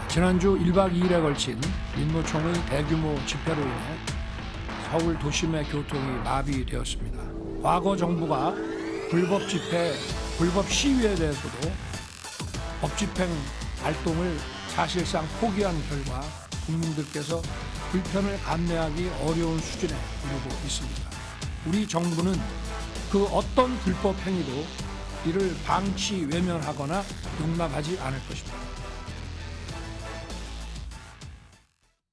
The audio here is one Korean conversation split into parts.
지난주 1박 2일에 걸친 민노총의 대규모 집회로 인해 서울 도심의 교통이 마비되었습니다. 과거 정부가 불법 집회, 불법 시위에 대해서도 법집행 활동을 사실상 포기한 결과 국민들께서 불편을 감내하기 어려운 수준에 이르고 있습니다. 우리 정부는 그 어떤 불법 행위도 이를 방치 외면하거나 용납하지 않을 것입니다.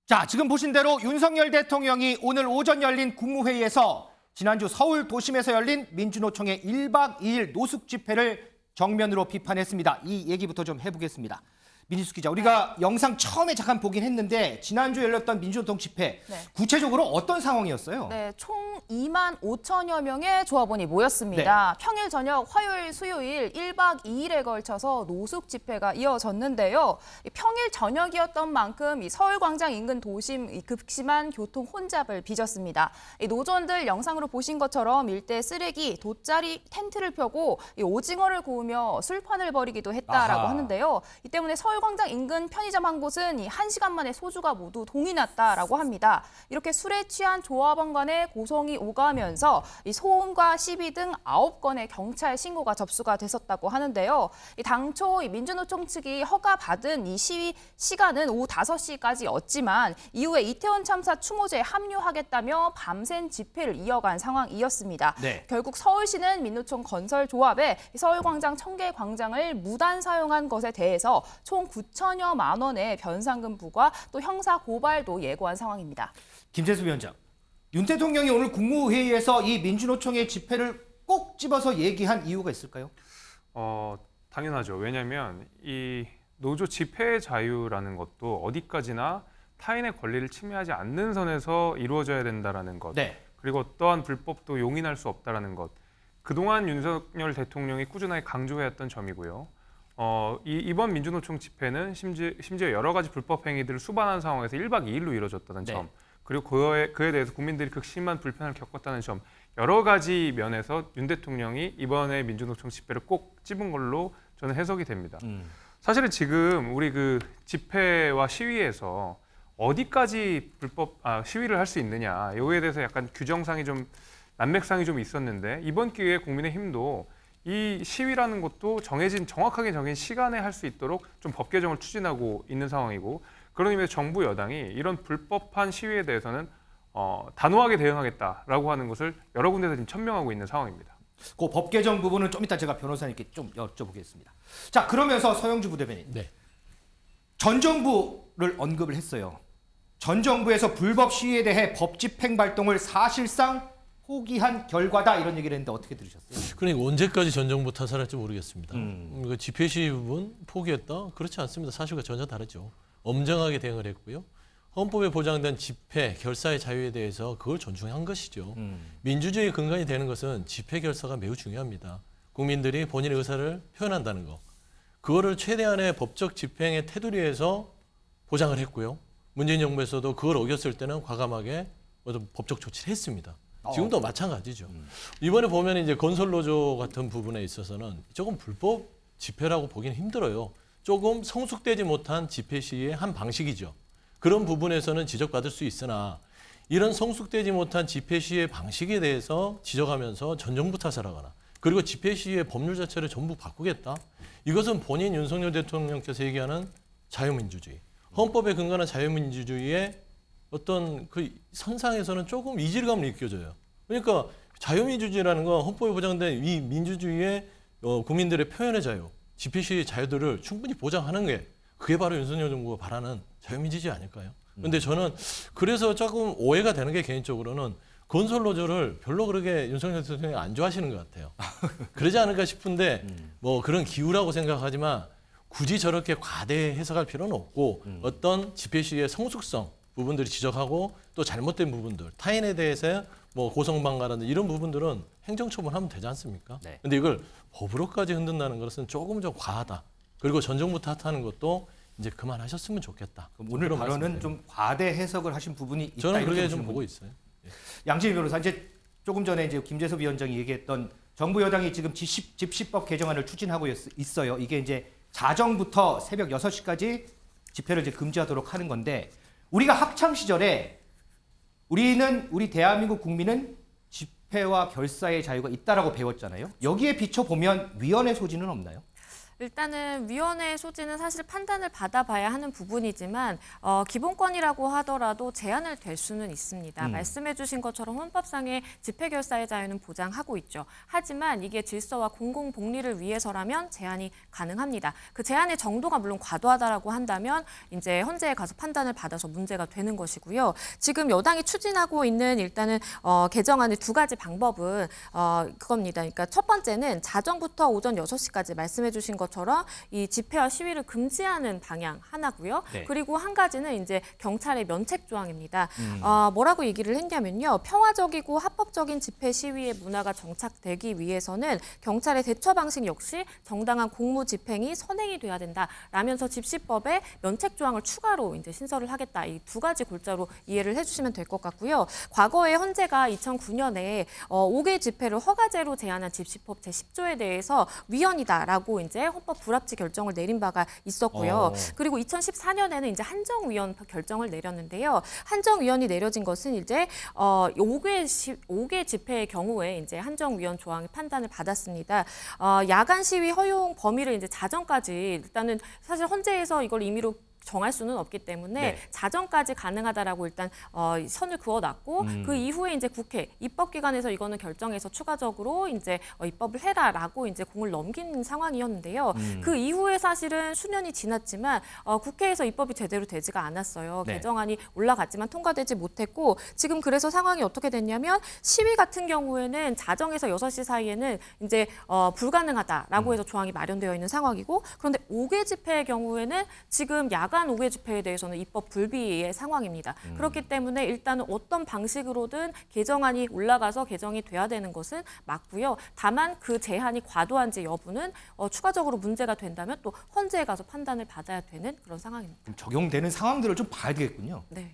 자, 지금 보신 대로 윤석열 대통령이 오늘 오전 열린 국무회의에서 지난주 서울 도심에서 열린 민주노총의 1박 2일 노숙 집회를 정면으로 비판했습니다. 이 얘기부터 좀 해보겠습니다. 민희숙 기자, 우리가 영상 처음에 잠깐 보긴 했는데 지난주 열렸던 민주노총 집회, 구체적으로 어떤 상황이었어요? 네, 총 2만 5천여 명의 조합원이 모였습니다. 평일 저녁, 화요일, 수요일 1박 2일에 걸쳐서 노숙 집회가 이어졌는데요. 평일 저녁이었던 만큼 이 서울광장 인근 도심 극심한 교통 혼잡을 빚었습니다. 이 노조원들 영상으로 보신 것처럼 일대 쓰레기, 돗자리, 텐트를 펴고 이 오징어를 구우며 술판을 벌이기도 했다라고 하는데요. 이 때문에 서울광장 인근 편의점 한 곳은 이 1시간 만에 소주가 모두 동이 났다라고 합니다. 이렇게 술에 취한 조합원 간의 고성이 오가면서 이 소음과 시비 등 9건의 경찰 신고가 접수가 됐었다고 하는데요. 이 당초 이 민주노총 측이 허가받은 이 시위 시간은 오후 5시까지였지만 이후에 이태원 참사 추모제에 합류하겠다며 밤샘 집회를 이어간 상황이었습니다. 결국 서울시는 민노총 건설조합에 서울광장 청계광장을 무단 사용한 것에 대해서 총 9천여만 원의 변상금 부과 또 형사 고발도 예고한 상황입니다. 김재수 위원장, 윤 대통령이 오늘 국무회의에서 이 민주노총의 집회를 꼭 집어서 얘기한 이유가 있을까요? 당연하죠. 왜냐하면 이 노조 집회 자유라는 것도 어디까지나 타인의 권리를 침해하지 않는 선에서 이루어져야 된다라는 것. 그리고 어떠한 불법도 용인할 수 없다라는 것. 그동안 윤석열 대통령이 꾸준하게 강조해왔던 점이고요. 이번 민주노총 집회는 심지어 여러 가지 불법 행위들을 수반한 상황에서 1박 2일로 이루어졌다는 점, 그리고 그에 대해서 국민들이 극심한 불편을 겪었다는 점, 여러 가지 면에서 윤 대통령이 이번에 민주노총 집회를 꼭 집은 걸로 저는 해석이 됩니다. 사실은 지금 우리 그 집회와 시위에서 어디까지 시위를 할 수 있느냐, 이거에 대해서 약간 규정상이 좀 난맥상이 좀 있었는데 이번 기회에 국민의힘도 이 시위라는 것도 정확하게 정해진 시간에 할 수 있도록 좀 법 개정을 추진하고 있는 상황이고, 그런 의미에서 정부 여당이 이런 불법한 시위에 대해서는 단호하게 대응하겠다라고 하는 것을 여러 군데서 지금 천명하고 있는 상황입니다. 그 법 개정 부분은 좀 이따 제가 변호사님께 좀 여쭤보겠습니다. 자, 그러면서 서영주 부대변인, 전 정부를 언급을 했어요. 전 정부에서 불법 시위에 대해 법 집행 발동을 사실상 포기한 결과다, 이런 얘기를 했는데 어떻게 들으셨어요? 그러니까 언제까지 전 정부 탓을할지 모르겠습니다. 집회 시위 부분 포기했다? 그렇지 않습니다. 사실과 전혀 다르죠. 엄정하게 대응을 했고요. 헌법에 보장된 집회, 결사의 자유에 대해서 그걸 존중한 것이죠. 민주주의의 근간이 되는 것은 집회, 결사가 매우 중요합니다. 국민들이 본인의 의사를 표현한다는 거. 그거를 최대한의 법적 집행의 테두리에서 보장을 했고요. 문재인 정부에서도 그걸 어겼을 때는 과감하게 어떤 법적 조치를 했습니다. 지금도 마찬가지죠. 이번에 보면 이제 건설노조 같은 부분에 있어서는 조금 불법 집회라고 보기는 힘들어요. 조금 성숙되지 못한 집회 시위의 한 방식이죠. 그런 부분에서는 지적받을 수 있으나 이런 성숙되지 못한 집회 시위의 방식에 대해서 지적하면서 전 정부 탓을 하거나 그리고 집회 시위의 법률 자체를 전부 바꾸겠다. 이것은 본인 윤석열 대통령께서 얘기하는 자유민주주의, 헌법에 근거한 자유민주주의의 어떤 그 선상에서는 조금 이질감을 느껴져요. 그러니까 자유민주주의라는 건 헌법에 보장된 이 민주주의의 국민들의 표현의 자유, 집회 시위의 자유들을 충분히 보장하는 게 그게 바로 윤석열 정부가 바라는 자유민주주의 아닐까요? 근데 저는 그래서 조금 오해가 되는 게 개인적으로는 건설노조를 별로 그렇게 윤석열 대통령이 안 좋아하시는 것 같아요. 그러지 않을까 싶은데 뭐 그런 기우라고 생각하지만 굳이 저렇게 과대 해석할 필요는 없고 어떤 집회 시위의 성숙성 부분들이 지적하고 또 잘못된 부분들, 타인에 대해서 뭐 고성방가라든지 이런 부분들은 행정처분하면 되지 않습니까? 근데 이걸 법으로까지 흔든다는 것은 조금 좀 과하다. 그리고 전 정부 탓하는 것도 이제 그만하셨으면 좋겠다. 그럼 오늘 발언은 좀 과대 해석을 하신 부분이 있다. 저는 그렇게 좀 보고 있어요. 양진희 변호사, 이제 조금 전에 이제 김재섭 위원장이 얘기했던 정부 여당이 지금 집시법 개정안을 추진하고 있어요. 이게 이제 자정부터 새벽 6시까지 집회를 이제 금지하도록 하는 건데 우리가 학창 시절에 우리 대한민국 국민은 집회와 결사의 자유가 있다라고 배웠잖아요. 여기에 비춰 보면 위헌의 소지는 없나요? 일단은 위원회의 소지는 사실 판단을 받아봐야 하는 부분이지만 기본권이라고 하더라도 제한을 될 수는 있습니다. 말씀해 주신 것처럼 헌법상의 집회결사의 자유는 보장하고 있죠. 하지만 이게 질서와 공공복리를 위해서라면 제한이 가능합니다. 그 제한의 정도가 물론 과도하다라고 한다면 이제 헌재에 가서 판단을 받아서 문제가 되는 것이고요. 지금 여당이 추진하고 있는 일단은 개정안의 두 가지 방법은 그겁니다. 그러니까 첫 번째는 자정부터 오전 6시까지 말씀해 주신 것처럼 이 집회와 시위를 금지하는 방향 하나고요. 네. 그리고 한 가지는 이제 경찰의 면책 조항입니다. 뭐라고 얘기를 했냐면요. 평화적이고 합법적인 집회 시위의 문화가 정착되기 위해서는 경찰의 대처 방식 역시 정당한 공무 집행이 선행이 돼야 된다라면서 집시법에 면책 조항을 추가로 이제 신설을 하겠다. 이 두 가지 골자로 이해를 해주시면 될 것 같고요. 과거에 헌재가 2009년에 5개 집회를 허가제로 제한한 집시법 제10조에 대해서 위헌이다라고 이제 헌법 불합치 결정을 내린 바가 있었고요. 그리고 2014년에는 이제 한정위원 결정을 내렸는데요. 한정위원이 내려진 것은 이제 5개 집회의 경우에 이제 한정위원 조항의 판단을 받았습니다. 야간 시위 허용 범위를 이제 자정까지 일단은 사실 헌재에서 이걸 임의로 정할 수는 없기 때문에 네. 자정까지 가능하다라고 일단 선을 그어놨고 그 이후에 이제 국회 입법기관에서 이거는 결정해서 추가적으로 이제 입법을 해라라고 이제 공을 넘긴 상황이었는데요. 그 이후에 사실은 수년이 지났지만 국회에서 입법이 제대로 되지가 않았어요. 네. 개정안이 올라갔지만 통과되지 못했고 지금 그래서 상황이 어떻게 됐냐면 시위 같은 경우에는 자정에서 6시 사이에는 이제 불가능하다라고 해서 조항이 마련되어 있는 상황이고 그런데 5개 집회의 경우에는 지금 야간 5개 집회에 대해서는 입법 불비의 상황입니다. 그렇기 때문에 일단은 어떤 방식으로든 개정안이 올라가서 개정이 돼야 되는 것은 맞고요. 다만 그 제한이 과도한지 여부는 추가적으로 문제가 된다면 또 헌재에 가서 판단을 받아야 되는 그런 상황입니다. 적용되는 상황들을 좀 봐야 되겠군요. 네.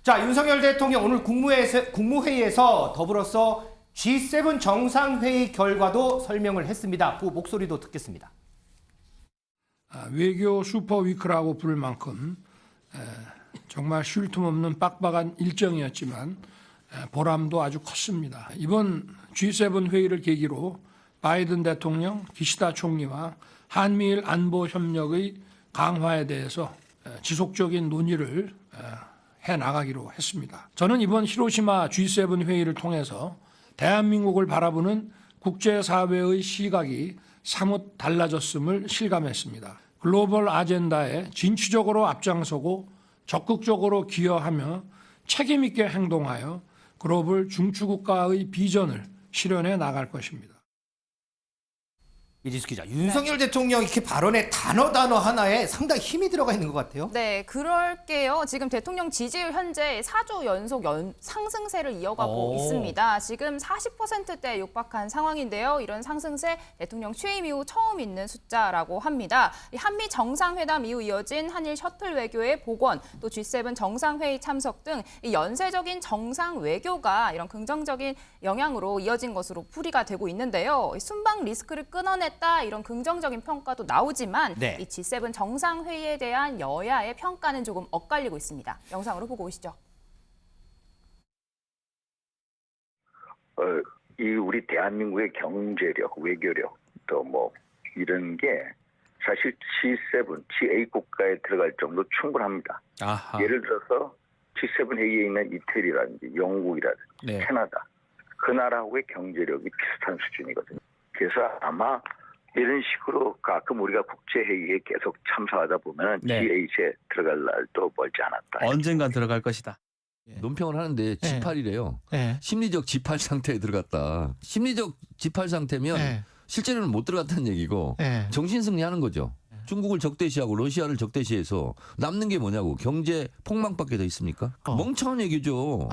자, 윤석열 대통령 오늘 국무회의에서 더불어서 G7 정상회의 결과도 설명을 했습니다. 그 목소리도 듣겠습니다. 외교 슈퍼위크라고 부를 만큼 정말 쉴 틈 없는 빡빡한 일정이었지만 보람도 아주 컸습니다. 이번 G7 회의를 계기로 바이든 대통령, 기시다 총리와 한미일 안보 협력의 강화에 대해서 지속적인 논의를 해나가기로 했습니다. 저는 이번 히로시마 G7 회의를 통해서 대한민국을 바라보는 국제사회의 시각이 사뭇 달라졌음을 실감했습니다. 글로벌 아젠다에 진취적으로 앞장서고 적극적으로 기여하며 책임 있게 행동하여 글로벌 중추국가의 비전을 실현해 나갈 것입니다. 이지수 기자, 윤석열 대통령 이렇게 발언에 단어 하나에 상당히 힘이 들어가 있는 것 같아요. 네, 그럴게요. 지금 대통령 지지율 현재 4주 연속 상승세를 이어가고 있습니다. 지금 40%대에 육박한 상황인데요. 이런 상승세 대통령 취임 이후 처음 있는 숫자라고 합니다. 한미 정상회담 이후 이어진 한일 셔틀 외교의 복원, 또 G7 정상회의 참석 등 이 연쇄적인 정상 외교가 이런 긍정적인 영향으로 이어진 것으로 풀이가 되고 있는데요. 순방 리스크를 끊어냈다 이런 긍정적인 평가도 나오지만 네. 이 G7 정상회의에 대한 여야의 평가는 조금 엇갈리고 있습니다. 영상으로 보고 오시죠. 이 우리 대한민국의 경제력, 외교력 또 뭐 이런 게 사실 G7, G8 국가에 들어갈 정도 충분합니다. 아하. 예를 들어서 G7 회의에 있는 이태리라든지 영국이라든지 네. 캐나다 그 나라하고의 경제력이 비슷한 수준이거든요. 그래서 아마 이런 식으로 가끔 우리가 국제회의에 계속 참석하다 보면 네. G8에 들어갈 날도 멀지 않았다. 언젠간 들어갈 것이다. 논평을 하는데 G8이래요. 네. 심리적 G8 상태에 들어갔다. 심리적 G8 상태면 네. 실제로는 못 들어갔다는 얘기고 네. 정신승리하는 거죠. 중국을 적대시하고 러시아를 적대시해서 남는 게 뭐냐고. 경제 폭망밖에 더 있습니까? 멍청한 얘기죠.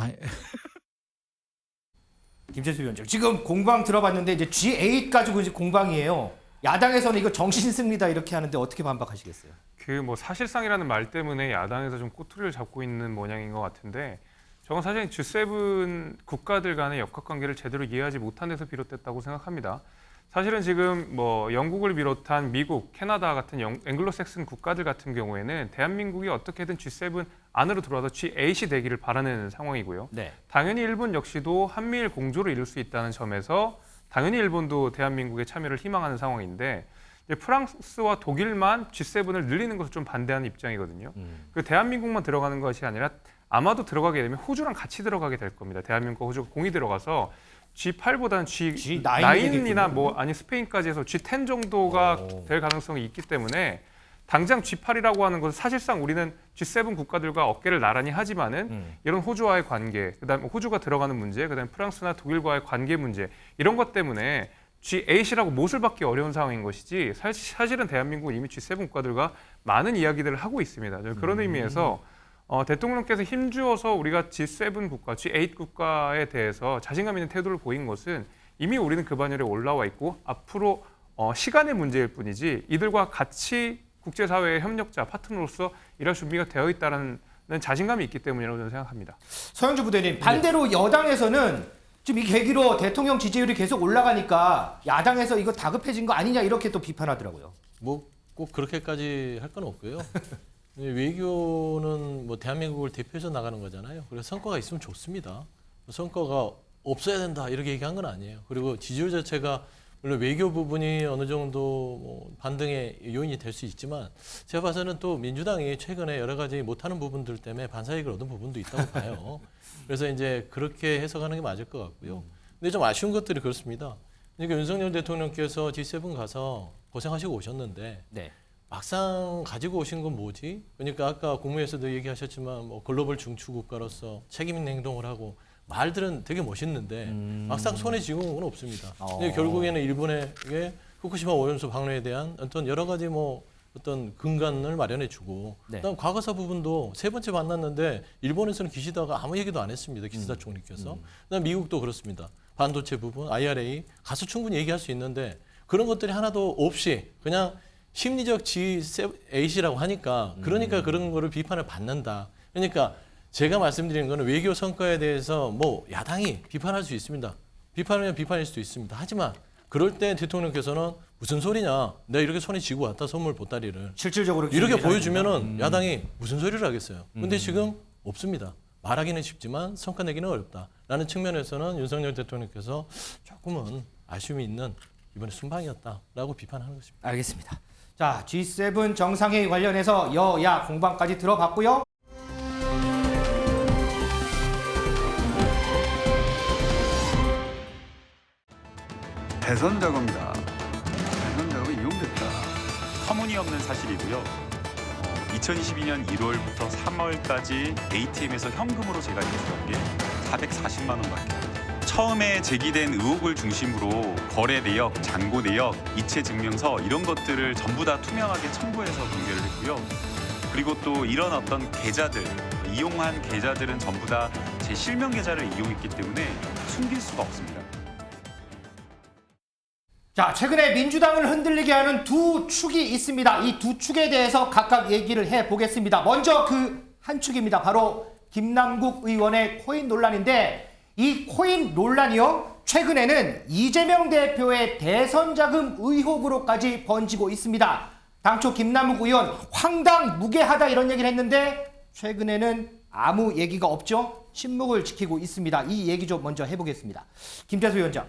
김재수 위원장, 지금 공방 들어봤는데 이제 G8 가지고 이제 공방이에요. 야당에서는 이거 정신승리다 이렇게 하는데 어떻게 반박하시겠어요? 그 뭐 사실상이라는 말 때문에 야당에서 좀 꼬투리를 잡고 있는 모양인 것 같은데 저건 사실 G7 국가들 간의 역학관계를 제대로 이해하지 못한 데서 비롯됐다고 생각합니다. 사실은 지금 뭐 영국을 비롯한 미국, 캐나다 같은 앵글로색슨 국가들 같은 경우에는 대한민국이 어떻게든 G7 안으로 들어와서 G8이 되기를 바라는 상황이고요. 네. 당연히 일본 역시도 한미일 공조를 이룰 수 있다는 점에서 당연히 일본도 대한민국의 참여를 희망하는 상황인데 이제 프랑스와 독일만 G7을 늘리는 것을 좀 반대하는 입장이거든요. 그 대한민국만 들어가는 것이 아니라 아마도 들어가게 되면 호주랑 같이 들어가게 될 겁니다. 대한민국과 호주가 공이 들어가서 G8보다는 G9이나 뭐 아니 스페인까지 해서 G10 정도가 될 가능성이 있기 때문에 당장 G8이라고 하는 것은 사실상 우리는 G7 국가들과 어깨를 나란히 하지만은 이런 호주와의 관계, 그다음에 호주가 들어가는 문제, 그다음에 프랑스나 독일과의 관계 문제 이런 것 때문에 G8이라고 못을 받기 어려운 상황인 것이지 사실은 대한민국은 이미 G7 국가들과 많은 이야기들을 하고 있습니다. 그런 의미에서 대통령께서 힘주어서 우리가 G7 국가, G8 국가에 대해서 자신감 있는 태도를 보인 것은 이미 우리는 그 반열에 올라와 있고 앞으로 시간의 문제일 뿐이지 이들과 같이 국제사회의 협력자, 파트너로서 일할 준비가 되어 있다는 자신감이 있기 때문이라고 저는 생각합니다. 서영주 부대님, 반대로 여당에서는 지금 이 계기로 대통령 지지율이 계속 올라가니까 야당에서 이거 다급해진 거 아니냐 이렇게 또 비판하더라고요. 뭐 꼭 그렇게까지 할 건 없고요. 외교는 뭐 대한민국을 대표해서 나가는 거잖아요. 그래서 성과가 있으면 좋습니다. 성과가 없어야 된다 이렇게 얘기한 건 아니에요. 그리고 지지율 자체가 물론 외교 부분이 어느 정도 뭐 반등의 요인이 될 수 있지만 제가 봐서는 또 민주당이 최근에 여러 가지 못하는 부분들 때문에 반사이익을 얻은 부분도 있다고 봐요. 그래서 이제 그렇게 해석하는 게 맞을 것 같고요. 근데 좀 아쉬운 것들이 그렇습니다. 그러니까 윤석열 대통령께서 G7 가서 고생하시고 오셨는데 네. 막상 가지고 오신 건 뭐지? 그러니까 아까 국무회에서도 얘기하셨지만 뭐 글로벌 중추국가로서 책임 있는 행동을 하고 말들은 되게 멋있는데 막상 손에 쥐고 건 없습니다. 근데 결국에는 일본에게 후쿠시마 오염수 방류에 대한 어떤 여러 가지 뭐 어떤 근간을 마련해주고 네. 그다음 과거사 부분도 세 번째 만났는데 일본에서는 기시다가 아무 얘기도 안 했습니다. 기시다 총리께서. 그다음 미국도 그렇습니다. 반도체 부분, IRA 가서 충분히 얘기할 수 있는데 그런 것들이 하나도 없이 그냥 심리적 G8이라고 하니까 그러니까 그런 거를 비판을 받는다. 그러니까 제가 말씀드리는 거는 외교 성과에 대해서 뭐 야당이 비판할 수 있습니다. 비판하면 비판일 수도 있습니다. 하지만 그럴 때 대통령께서는 무슨 소리냐. 내가 이렇게 손에 쥐고 왔다 선물 보따리를. 실질적으로 이렇게 보여주면은 야당이 무슨 소리를 하겠어요. 근데 지금 없습니다. 말하기는 쉽지만 성과 내기는 어렵다라는 측면에서는 윤석열 대통령께서 조금은 아쉬움이 있는 이번에 순방이었다라고 비판하는 것입니다. 알겠습니다. 자, G7 정상회의 관련해서 여야 공방까지 들어봤고요. 대선 자금이다. 대선 자금이 이용됐다. 터무니없는 사실이고요. 2022년 1월부터 3월까지 ATM에서 현금으로 제가 인출한 게 440만 원밖에 안 돼요. 처음에 제기된 의혹을 중심으로 거래 내역, 잔고 내역, 이체 증명서 이런 것들을 전부 다 투명하게 첨부해서 공개를 했고요. 그리고 또 이런 어떤 계좌들, 이용한 계좌들은 전부 다 제 실명 계좌를 이용했기 때문에 숨길 수가 없습니다. 자, 최근에 민주당을 흔들리게 하는 두 축이 있습니다. 이 두 축에 대해서 각각 얘기를 해보겠습니다. 먼저 그 한 축입니다. 바로 김남국 의원의 코인 논란인데 이 코인 논란이요. 최근에는 이재명 대표의 대선 자금 의혹으로까지 번지고 있습니다. 당초 김남국 의원 황당무계하다 이런 얘기를 했는데 최근에는 아무 얘기가 없죠. 침묵을 지키고 있습니다. 이 얘기 좀 먼저 해보겠습니다. 김태수 위원장.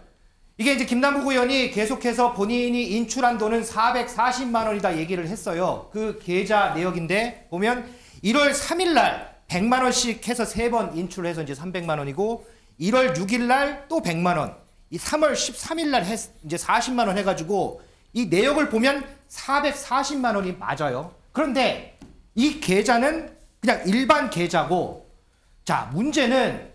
이게 이제 김남국 의원이 계속해서 본인이 인출한 돈은 440만 원이다 얘기를 했어요. 그 계좌 내역인데 보면 1월 3일 날 100만 원씩 해서 3번 인출해서 이제 300만 원이고 1월 6일 날 또 100만 원. 이 3월 13일 날 이제 40만 원 해가지고 이 내역을 보면 440만 원이 맞아요. 그런데 이 계좌는 그냥 일반 계좌고 자, 문제는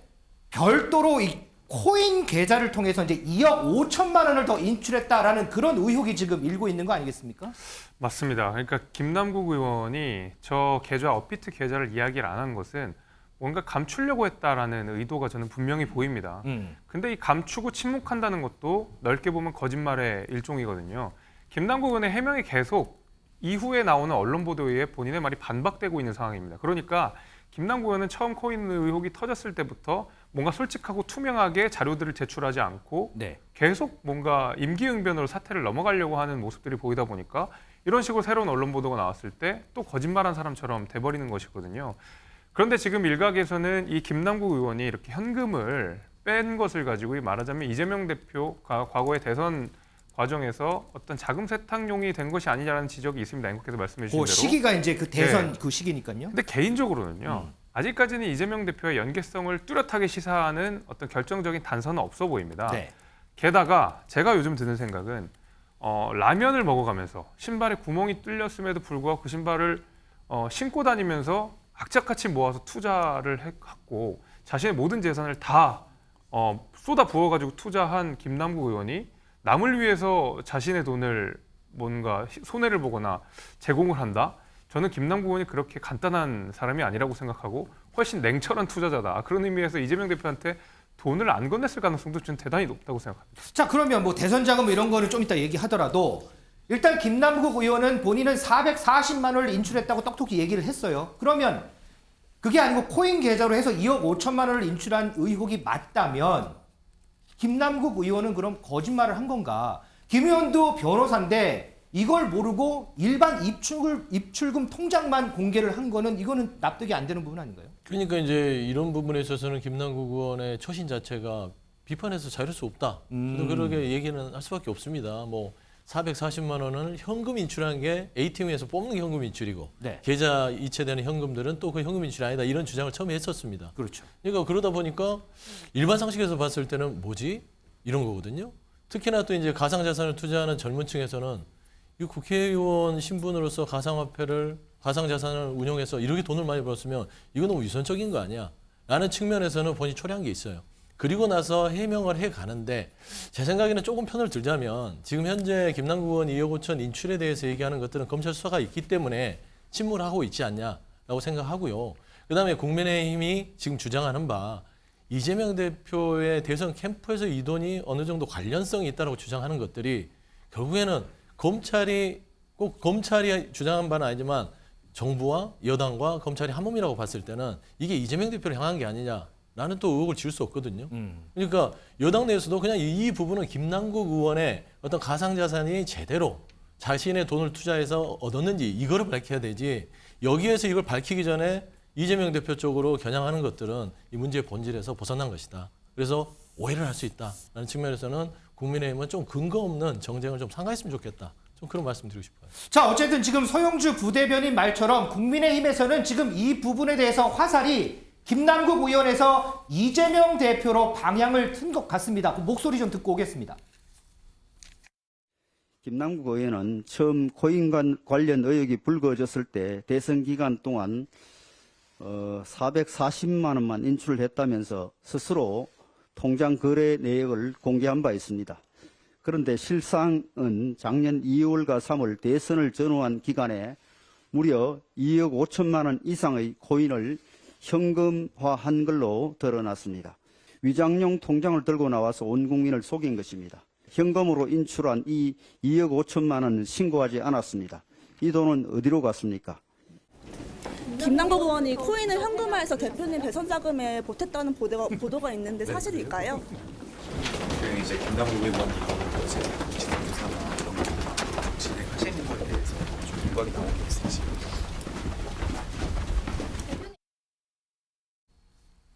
별도로 이 코인 계좌를 통해서 이제 2억 5천만 원을 더 인출했다라는 그런 의혹이 지금 일고 있는 거 아니겠습니까? 맞습니다. 그러니까 김남국 의원이 저 계좌 업비트 계좌를 이야기를 안 한 것은 뭔가 감추려고 했다라는 의도가 저는 분명히 보입니다. 근데 이 감추고 침묵한다는 것도 넓게 보면 거짓말의 일종이거든요. 김남국 의원의 해명이 계속 이후에 나오는 언론 보도에 의해 본인의 말이 반박되고 있는 상황입니다. 그러니까 김남국 의원은 처음 코인 의혹이 터졌을 때부터 뭔가 솔직하고 투명하게 자료들을 제출하지 않고 네. 계속 뭔가 임기응변으로 사태를 넘어가려고 하는 모습들이 보이다 보니까 이런 식으로 새로운 언론 보도가 나왔을 때 또 거짓말한 사람처럼 돼버리는 것이거든요. 그런데 지금 일각에서는 이 김남국 의원이 이렇게 현금을 뺀 것을 가지고 말하자면 이재명 대표가 과거의 대선 과정에서 어떤 자금 세탁용이 된 것이 아니냐는 지적이 있습니다. 앵커께서 말씀해 주신 그 대로. 시기가 이제 그 대선 네. 그 시기니까요. 근데 개인적으로는요. 아직까지는 이재명 대표의 연계성을 뚜렷하게 시사하는 어떤 결정적인 단서는 없어 보입니다. 네. 게다가 제가 요즘 드는 생각은 라면을 먹어가면서 신발에 구멍이 뚫렸음에도 불구하고 그 신발을 신고 다니면서 악착같이 모아서 투자를 했고 자신의 모든 재산을 다 쏟아 부어가지고 투자한 김남국 의원이 남을 위해서 자신의 돈을 뭔가 손해를 보거나 제공을 한다? 저는 김남국 의원이 그렇게 간단한 사람이 아니라고 생각하고 훨씬 냉철한 투자자다. 그런 의미에서 이재명 대표한테 돈을 안 건넸을 가능성도 저는 대단히 높다고 생각합니다. 자, 그러면 뭐 대선 자금 이런 거는 좀 이따 얘기하더라도 일단 김남국 의원은 본인은 440만 원을 인출했다고 똑똑히 얘기를 했어요. 그러면 그게 아니고 코인 계좌로 해서 2억 5천만 원을 인출한 의혹이 맞다면 김남국 의원은 그럼 거짓말을 한 건가? 김 의원도 변호사인데 이걸 모르고 일반 입출금 통장만 공개를 한 거는 이거는 납득이 안 되는 부분 아닌가요? 그러니까 이제 이런 부분에 있어서는 김남국 의원의 처신 자체가 비판해서 자유할 수 없다. 그렇게 얘기는 할 수밖에 없습니다. 뭐 440만 원을 현금 인출한 게 ATM에서 뽑는 게 현금 인출이고 네. 계좌 이체되는 현금들은 또 그 현금 인출이 아니다. 이런 주장을 처음에 했었습니다. 그렇죠. 그러니까 그러다 보니까 일반 상식에서 봤을 때는 뭐지? 이런 거거든요. 특히나 또 이제 가상자산을 투자하는 젊은 층에서는 이 국회의원 신분으로서 가상자산을 운용해서 이렇게 돈을 많이 벌었으면 이거 너무 위선적인 거 아니야? 라는 측면에서는 본인이 초래한 게 있어요. 그리고 나서 해명을 해가는데 제 생각에는 조금 편을 들자면 지금 현재 김남국 의원 2억 5천 인출에 대해서 얘기하는 것들은 검찰 수사가 있기 때문에 침묵을 하고 있지 않냐라고 생각하고요. 그다음에 국민의힘이 지금 주장하는 바 이재명 대표의 대선 캠프에서 이 돈이 어느 정도 관련성이 있다고 주장하는 것들이 결국에는 검찰이 주장한 바는 아니지만 정부와 여당과 검찰이 한 몸이라고 봤을 때는 이게 이재명 대표를 향한 게 아니냐라는 또 의혹을 지울 수 없거든요. 그러니까 여당 내에서도 그냥 이 부분은 김남국 의원의 어떤 가상자산이 제대로 자신의 돈을 투자해서 얻었는지 이거를 밝혀야 되지 여기에서 이걸 밝히기 전에 이재명 대표 쪽으로 겨냥하는 것들은 이 문제의 본질에서 벗어난 것이다. 그래서 오해를 할 수 있다라는 측면에서는 국민의힘은 좀 근거 없는 정쟁을 좀 삼가했으면 좋겠다. 좀 그런 말씀 드리고 싶어요. 자, 어쨌든 지금 서영주 부대변인 말처럼 국민의힘에서는 지금 이 부분에 대해서 화살이 김남국 의원에서 이재명 대표로 방향을 튼 것 같습니다. 그 목소리 좀 듣고 오겠습니다. 김남국 의원은 처음 코인 관련 의혹이 불거졌을 때 대선 기간 동안 440만 원만 인출을 했다면서 스스로 통장 거래 내역을 공개한 바 있습니다. 그런데 실상은 작년 2월과 3월 대선을 전후한 기간에 무려 2억 5천만 원 이상의 코인을 현금화한 걸로 드러났습니다. 위장용 통장을 들고 나와서 온 국민을 속인 것입니다. 현금으로 인출한 이 2억 5천만 원은 신고하지 않았습니다. 이 돈은 어디로 갔습니까? 김남국 의원이 코인을 현금화해서 대표님 대선 자금에 보탰다는 보도가 있는데 사실일까요? 이제 김남국 의원이 어제 진행조사나 이런 것들 진행하시는 것에 대해서 좀 일각이 나온 게 있으신지.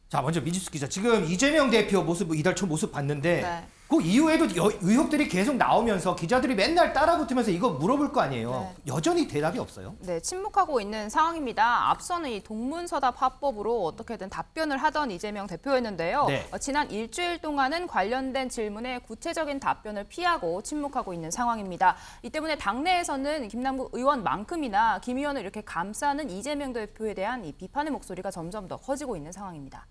자, 먼저 민지수 기자. 지금 이재명 대표 모습 이달 초 모습 봤는데 네. 그 이후에도 의혹들이 계속 나오면서 기자들이 맨날 따라붙으면서 이거 물어볼 거 아니에요. 네. 여전히 대답이 없어요. 네, 침묵하고 있는 상황입니다. 앞서는 이 동문서답 화법으로 어떻게든 답변을 하던 이재명 대표였는데요. 네. 지난 일주일 동안은 관련된 질문에 구체적인 답변을 피하고 침묵하고 있는 상황입니다. 이 때문에 당내에서는 김남국 의원만큼이나 김 의원을 이렇게 감싸는 이재명 대표에 대한 이 비판의 목소리가 점점 더 커지고 있는 상황입니다.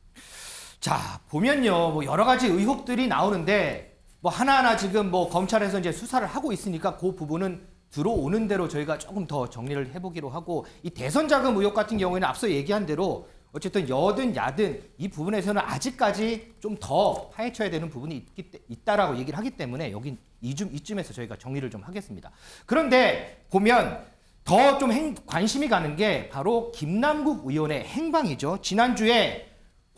자, 보면요, 뭐 여러 가지 의혹들이 나오는데 뭐 하나하나 지금 뭐 검찰에서 이제 수사를 하고 있으니까 그 부분은 들어오는 대로 저희가 조금 더 정리를 해보기로 하고, 이 대선 자금 의혹 같은 경우에는 앞서 얘기한 대로 어쨌든 여든 야든 이 부분에서는 아직까지 좀 더 파헤쳐야 되는 부분이 있다라고 얘기를 하기 때문에 여긴 이쯤에서 저희가 정리를 좀 하겠습니다. 그런데 보면 더 좀 관심이 가는 게 바로 김남국 의원의 행방이죠. 지난주에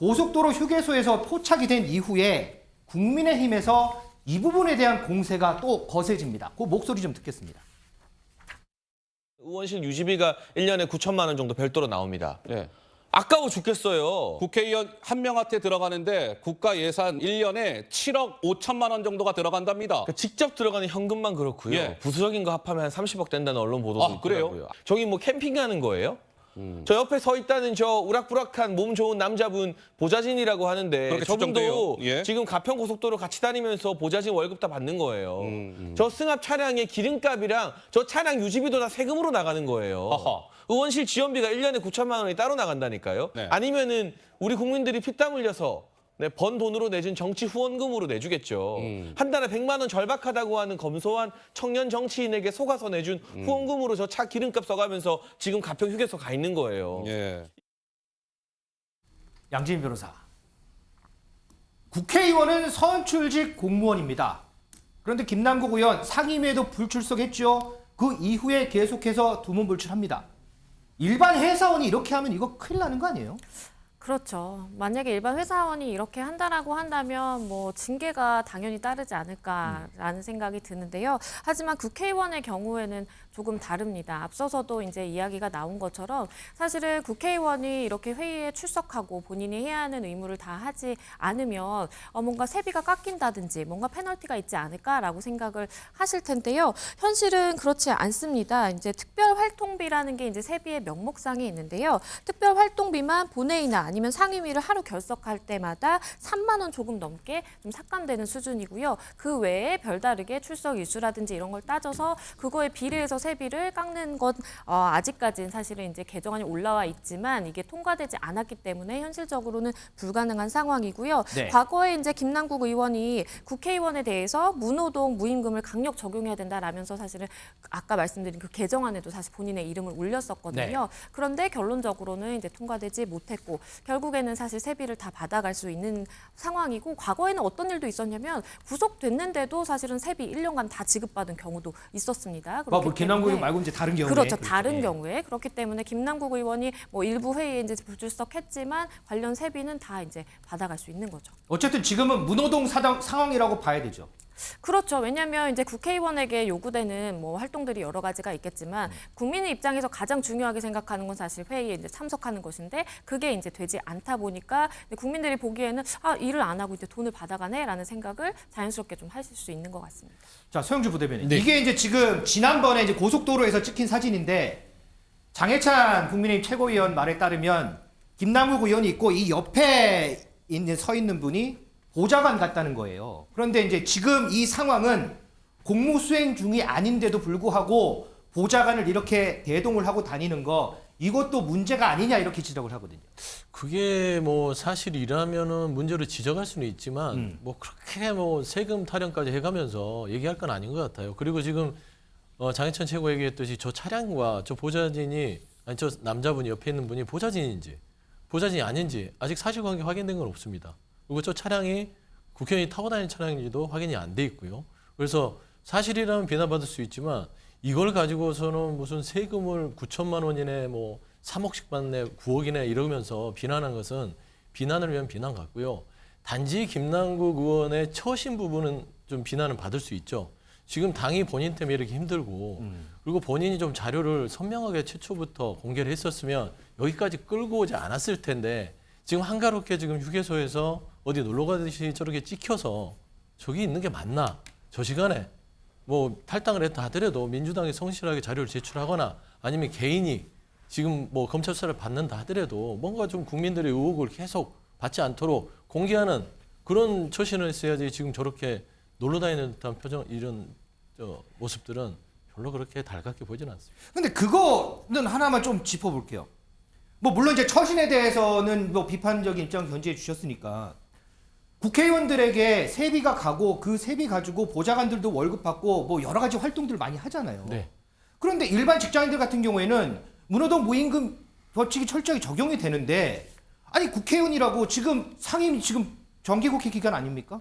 고속도로 휴게소에서 포착이 된 이후에 국민의힘에서 이 부분에 대한 공세가 또 거세집니다. 그 목소리 좀 듣겠습니다. 의원실 유지비가 1년에 9천만 원 정도 별도로 나옵니다. 아까워 죽겠어요. 국회의원 한 명한테 들어가는데 국가 예산 1년에 7억 5천만 원 정도가 들어간답니다. 그러니까 직접 들어가는 현금만 그렇고요. 예. 부수적인 거 합하면 한 30억 된다는 언론 보도도 그래요? 있더라고요. 저기 뭐 캠핑 가는 거예요? 저 옆에 서 있다는 저 우락부락한 몸 좋은 남자분 보좌진이라고 하는데 그렇게 저분도 추정돼요. 예. 지금 가평고속도로 같이 다니면서 보좌진 월급 다 받는 거예요. 저 승합 차량의 기름값이랑 저 차량 유지비도 다 세금으로 나가는 거예요. 허허. 의원실 지원비가 1년에 9천만 원이 따로 나간다니까요. 네. 아니면은 우리 국민들이 피땀 흘려서 번 돈으로 내준 정치 후원금으로 내주겠죠. 한 달에 100만 원 절박하다고 하는 검소한 청년 정치인에게 속아서 내준 후원금으로 저 차 기름값 써가면서 지금 가평 휴게소 가 있는 거예요. 예. 양지민 변호사. 국회의원은 선출직 공무원입니다. 그런데 김남국 의원 상임위에도 불출석했죠. 그 이후에 계속해서 두문불출합니다. 일반 회사원이 이렇게 하면 이거 큰일 나는 거 아니에요? 그렇죠. 만약에 일반 회사원이 이렇게 한다라고 한다면 뭐 징계가 당연히 따르지 않을까라는 생각이 드는데요. 하지만 국회의원의 경우에는 조금 다릅니다. 앞서서도 이제 이야기가 나온 것처럼 사실은 국회의원이 이렇게 회의에 출석하고 본인이 해야 하는 의무를 다 하지 않으면 뭔가 세비가 깎인다든지 뭔가 페널티가 있지 않을까라고 생각을 하실 텐데요. 현실은 그렇지 않습니다. 이제 특별활동비라는 게 이제 세비의 명목상에 있는데요. 특별활동비만 본회의나 아니면 상임위를 하루 결석할 때마다 3만 원 조금 넘게 좀 삭감되는 수준이고요. 그 외에 별다르게 출석 일수라든지 이런 걸 따져서 그거에 비례해서 세비를 깎는 건 아직까지는 사실은 이제 개정안이 올라와 있지만 이게 통과되지 않았기 때문에 현실적으로는 불가능한 상황이고요. 네. 과거에 이제 김남국 의원이 국회의원에 대해서 무노동 무임금을 강력 적용해야 된다라면서 사실은 아까 말씀드린 그 개정안에도 사실 본인의 이름을 올렸었거든요. 네. 그런데 결론적으로는 이제 통과되지 못했고 결국에는 사실 세비를 다 받아갈 수 있는 상황이고 과거에는 어떤 일도 있었냐면 구속됐는데도 사실은 세비 1년간 다 지급받은 경우도 있었습니다. 김남국 의원 말고 이제 다른 경우에 그렇죠. 다른 경우에 그렇기 때문에 김남국 의원이 뭐 일부 회의에 이제 불출석했지만 관련 세비는 다 이제 받아갈 수 있는 거죠. 어쨌든 지금은 무노동 상황이라고 봐야 되죠. 그렇죠. 왜냐하면 이제 국회의원에게 요구되는 뭐 활동들이 여러 가지가 있겠지만 국민의 입장에서 가장 중요하게 생각하는 건 사실 회의에 이제 참석하는 것인데 그게 이제 되지 않다 보니까 국민들이 보기에는 일을 안 하고 이제 돈을 받아가네라는 생각을 자연스럽게 좀 하실 수 있는 것 같습니다. 자, 서영주 부대변인. 네. 이게 이제 지금 지난번에 이제 고속도로에서 찍힌 사진인데 장해찬 국민의힘 최고위원 말에 따르면 김남국 의원이 있고 이 옆에 서 있는 분이 보좌관 같다는 거예요. 그런데 이제 지금 이 상황은 공무 수행 중이 아닌데도 불구하고 보좌관을 이렇게 대동을 하고 다니는 거 이것도 문제가 아니냐 이렇게 지적을 하거든요. 그게 뭐 사실이라면은 문제로 지적할 수는 있지만 뭐 그렇게 뭐 세금 타령까지 해가면서 얘기할 건 아닌 것 같아요. 그리고 지금 장해찬 최고 얘기했듯이 저 차량과 저 보좌진이 아니 저 남자분이 옆에 있는 분이 보좌진인지 보좌진이 아닌지 아직 사실관계 확인된 건 없습니다. 그리고 저 차량이 국회의원이 타고 다니는 차량인지도 확인이 안 돼 있고요. 그래서 사실이라면 비난받을 수 있지만 이걸 가지고서는 무슨 세금을 9천만 원이네 뭐 3억씩 받네 9억이네 이러면서 비난한 것은 비난을 위한 비난 같고요. 단지 김남국 의원의 처신 부분은 좀 비난을 받을 수 있죠. 지금 당이 본인 때문에 이렇게 힘들고 그리고 본인이 좀 자료를 선명하게 최초부터 공개를 했었으면 여기까지 끌고 오지 않았을 텐데 지금 한가롭게 지금 휴게소에서 어디 놀러 가듯이 저렇게 찍혀서 저기 있는 게 맞나? 저 시간에 뭐 탈당을 했다 하더라도 민주당이 성실하게 자료를 제출하거나 아니면 개인이 지금 뭐 검찰 수사를 받는다 하더라도 뭔가 좀 국민들의 의혹을 계속 받지 않도록 공개하는 그런 처신을 했어야지 지금 저렇게 놀러 다니는 듯한 표정 이런 모습들은 별로 그렇게 달갑게 보지는 않습니다. 근데 그거는 하나만 좀 짚어볼게요. 뭐 물론 이제 처신에 대해서는 뭐 비판적인 입장 견지해 주셨으니까 국회의원들에게 세비가 가고 그 세비 가지고 보좌관들도 월급 받고 뭐 여러 가지 활동들 많이 하잖아요. 네. 그런데 일반 직장인들 같은 경우에는 무노동 무임금 법칙이 철저히 적용이 되는데 아니 국회의원이라고 지금 상임 지금 정기국회 기간 아닙니까?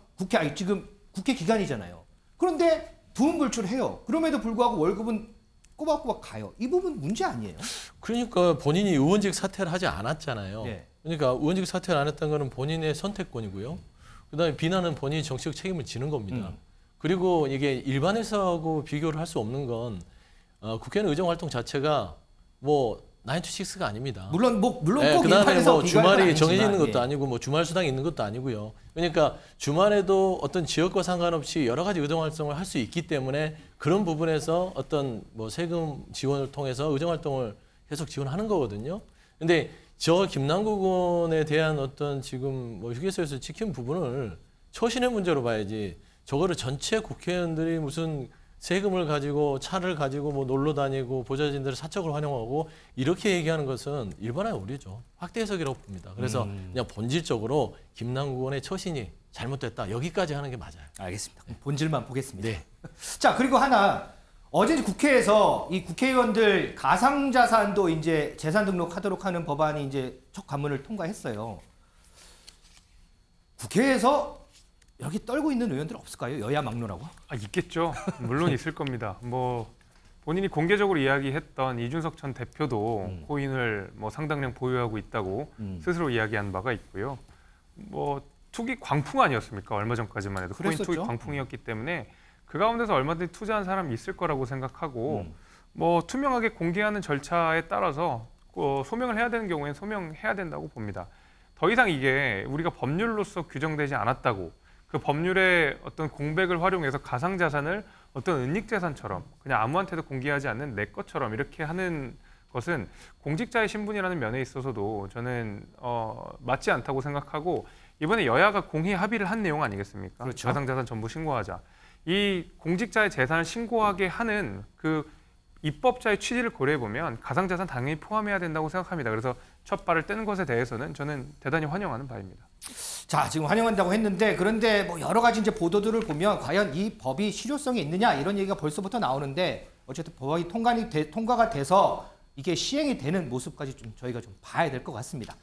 지금 국회 기간이잖아요. 그런데 두문불출해요. 그럼에도 불구하고 월급은 꼬박꼬박 가요. 이 부분 문제 아니에요? 그러니까 본인이 의원직 사퇴를 하지 않았잖아요. 네. 그러니까 의원직 사퇴를 안 했다는 거는 본인의 선택권이고요. 그다음에 비난은 본인이 정치적 책임을 지는 겁니다. 그리고 이게 일반에서하고 비교를 할 수 없는 건 국회의원 의정 활동 자체가 뭐 9 to 6가 아닙니다. 물론 꼭 그다음에 일반에서 뭐 비교할 건 주말이 아니지만, 정해져 있는 것도 예. 아니고 뭐 주말 수당이 있는 것도 아니고요. 그러니까 주말에도 어떤 지역과 상관없이 여러 가지 의정 활동을 할 수 있기 때문에 그런 부분에서 어떤 뭐 세금 지원을 통해서 의정 활동을 계속 지원하는 거거든요. 근데 저 김남국 의원에 대한 어떤 지금 뭐 휴게소에서 지킨 부분을 처신의 문제로 봐야지 저거를 전체 국회의원들이 무슨 세금을 가지고 차를 가지고 뭐 놀러 다니고 보좌진들을 사적으로 활용하고 이렇게 얘기하는 것은 일반화의 오류죠. 확대 해석이라고 봅니다. 그래서 그냥 본질적으로 김남국 의원의 처신이 잘못됐다. 여기까지 하는 게 맞아요. 알겠습니다. 본질만 보겠습니다. 네. 자, 그리고 하나 어제 국회에서 이 국회의원들 가상자산도 이제 재산 등록하도록 하는 법안이 이제 첫 관문을 통과했어요. 국회에서 여기 떨고 있는 의원들 없을까요? 여야 막론하고? 있겠죠. 물론 있을 겁니다. 뭐 본인이 공개적으로 이야기했던 이준석 전 대표도 코인을 뭐 상당량 보유하고 있다고 스스로 이야기한 바가 있고요. 뭐 투기 광풍 아니었습니까? 얼마 전까지만 해도 코인 투기 광풍이었기 때문에 그 가운데서 얼마든지 투자한 사람이 있을 거라고 생각하고 뭐 투명하게 공개하는 절차에 따라서 소명을 해야 되는 경우에는 소명해야 된다고 봅니다. 더 이상 이게 우리가 법률로서 규정되지 않았다고 그 법률의 어떤 공백을 활용해서 가상자산을 어떤 은닉재산처럼 그냥 아무한테도 공개하지 않는 내 것처럼 이렇게 하는 것은 공직자의 신분이라는 면에 있어서도 저는 맞지 않다고 생각하고 이번에 여야가 공히 합의를 한 내용 아니겠습니까? 그렇죠. 가상자산 전부 신고하자. 이 공직자의 재산을 신고하게 하는 그 입법자의 취지를 고려해 보면 가상자산 당연히 포함해야 된다고 생각합니다. 그래서 첫 발을 뗀 것에 대해서는 저는 대단히 환영하는 바입니다. 자, 지금 환영한다고 했는데 그런데 뭐 여러 가지 이제 보도들을 보면 과연 이 법이 실효성이 있느냐 이런 얘기가 벌써부터 나오는데 어쨌든 법이 통과가 돼서 이게 시행이 되는 모습까지 좀 저희가 좀 봐야 될 것 같습니다.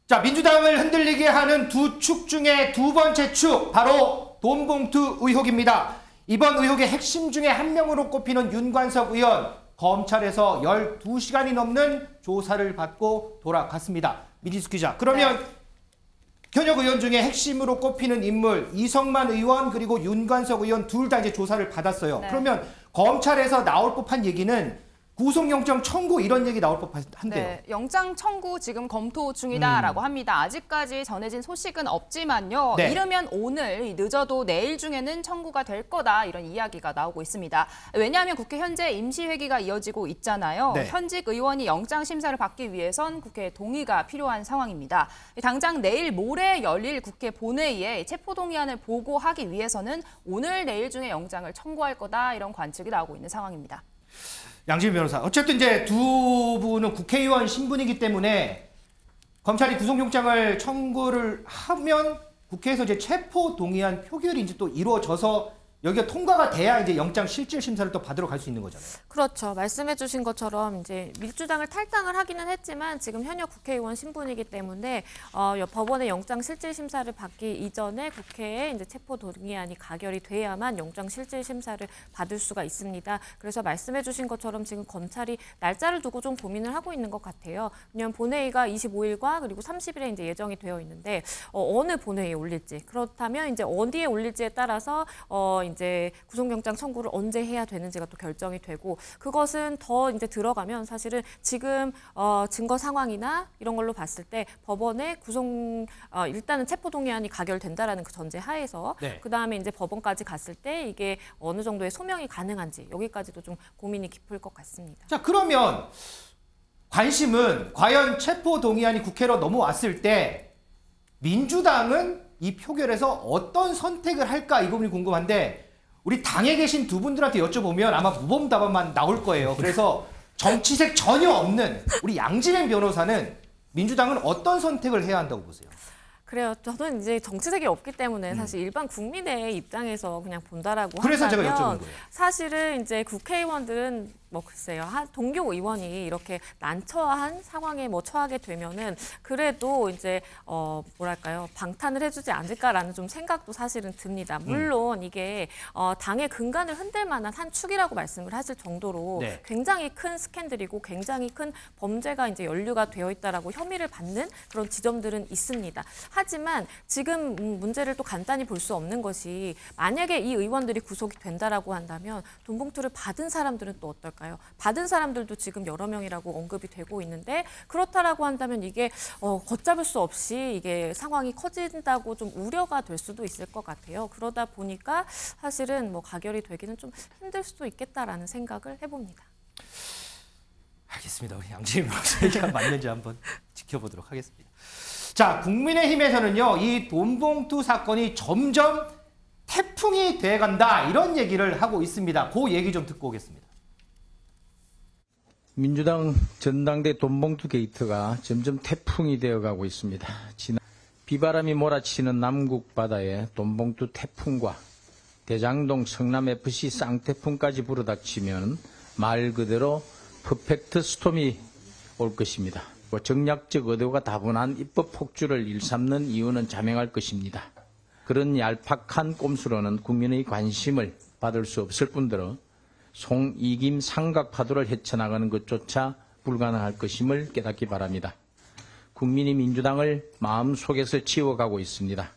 자, 민주당을 흔들리게 하는 두 축 중에 두 번째 축, 바로 돈봉투 의혹입니다. 이번 의혹의 핵심 중에 한 명으로 꼽히는 윤관석 의원, 검찰에서 12시간이 넘는 조사를 받고 돌아갔습니다. 미지수 기자, 그러면 현역 의원 중에 핵심으로 꼽히는 인물 이성만 의원 그리고 윤관석 의원 둘 다 이제 조사를 받았어요. 네. 그러면 검찰에서 나올 법한 얘기는 구속영장 청구 이런 얘기 나올 법한데요. 네, 영장 청구 지금 검토 중이다라고 합니다. 아직까지 전해진 소식은 없지만요. 네. 이르면 오늘, 늦어도 내일 중에는 청구가 될 거다 이런 이야기가 나오고 있습니다. 왜냐하면 국회 현재 임시회기가 이어지고 있잖아요. 네. 현직 의원이 영장 심사를 받기 위해선 국회의 동의가 필요한 상황입니다. 당장 내일 모레 열릴 국회 본회의에 체포동의안을 보고하기 위해서는 오늘 내일 중에 영장을 청구할 거다 이런 관측이 나오고 있는 상황입니다. 양지민 변호사, 어쨌든 이제 두 분은 국회의원 신분이기 때문에 검찰이 구속영장을 청구를 하면 국회에서 이제 체포 동의안 표결이 이제 또 이루어져서 여기가 통과가 돼야 이제 영장 실질 심사를 또 받으러 갈 수 있는 거잖아요. 그렇죠. 말씀해주신 것처럼 이제 민주당을 탈당을 하기는 했지만 지금 현역 국회의원 신분이기 때문에 법원의 영장 실질 심사를 받기 이전에 국회에 이제 체포 동의안이 가결이 돼야만 영장 실질 심사를 받을 수가 있습니다. 그래서 말씀해주신 것처럼 지금 검찰이 날짜를 두고 좀 고민을 하고 있는 것 같아요. 왜냐하면 본회의가 25일과 그리고 30일에 이제 예정이 되어 있는데 어느 본회의에 올릴지, 그렇다면 이제 어디에 올릴지에 따라서 이제 구속영장 청구를 언제 해야 되는지가 또 결정이 되고, 그것은 더 이제 들어가면 사실은 지금 증거 상황이나 이런 걸로 봤을 때 법원의 일단은 체포동의안이 가결된다라는 그 전제 하에서 네. 그 다음에 이제 법원까지 갔을 때 이게 어느 정도의 소명이 가능한지 여기까지도 좀 고민이 깊을 것 같습니다. 자, 그러면 관심은 과연 체포동의안이 국회로 넘어왔을 때 민주당은 이 표결에서 어떤 선택을 할까 이 부분이 궁금한데 우리 당에 계신 두 분들한테 여쭤보면 아마 무범 답안만 나올 거예요. 그래서 정치색 전혀 없는 우리 양진행 변호사는 민주당은 어떤 선택을 해야 한다고 보세요? 그래요. 저는 이제 정치색이 없기 때문에 사실 일반 국민의 입장에서 그냥 본다라고 그래서 제가 한다면 여쭤본 거예요. 사실은 이제 국회의원들은 뭐 글쎄요, 한 동료 의원이 이렇게 난처한 상황에 뭐 처하게 되면은 그래도 이제 뭐랄까요, 방탄을 해주지 않을까라는 좀 생각도 사실은 듭니다. 물론 이게 당의 근간을 흔들 만한 한 축이라고 말씀을 하실 정도로 네. 굉장히 큰 스캔들이고 굉장히 큰 범죄가 이제 연루가 되어 있다라고 혐의를 받는 그런 지점들은 있습니다. 하지만 지금 문제를 또 간단히 볼 수 없는 것이 만약에 이 의원들이 구속이 된다라고 한다면 돈 봉투를 받은 사람들은 또 어떨까요? 받은 사람들도 지금 여러 명이라고 언급이 되고 있는데 그렇다라고 한다면 이게 걷잡을 수 없이 이게 상황이 커진다고 좀 우려가 될 수도 있을 것 같아요. 그러다 보니까 사실은 뭐 가결이 되기는 좀 힘들 수도 있겠다라는 생각을 해봅니다. 알겠습니다. 우리 양지민 변호사 얘기가 맞는지 한번 지켜보도록 하겠습니다. 자, 국민의힘에서는요, 이 돈봉투 사건이 점점 태풍이 돼간다 이런 얘기를 하고 있습니다. 그 얘기 좀 듣고 오겠습니다. 민주당 전당대 돈봉투 게이트가 점점 태풍이 되어가고 있습니다. 비바람이 몰아치는 남국 바다에 돈봉투 태풍과 대장동 성남FC 쌍태풍까지 불어닥치면 말 그대로 퍼펙트 스톰이 올 것입니다. 정략적 의도가 다분한 입법 폭주를 일삼는 이유는 자명할 것입니다. 그런 얄팍한 꼼수로는 국민의 관심을 받을 수 없을 뿐더러 송이김 삼각파도를 헤쳐나가는 것조차 불가능할 것임을 깨닫기 바랍니다. 국민이 민주당을 마음속에서 지워가고 있습니다.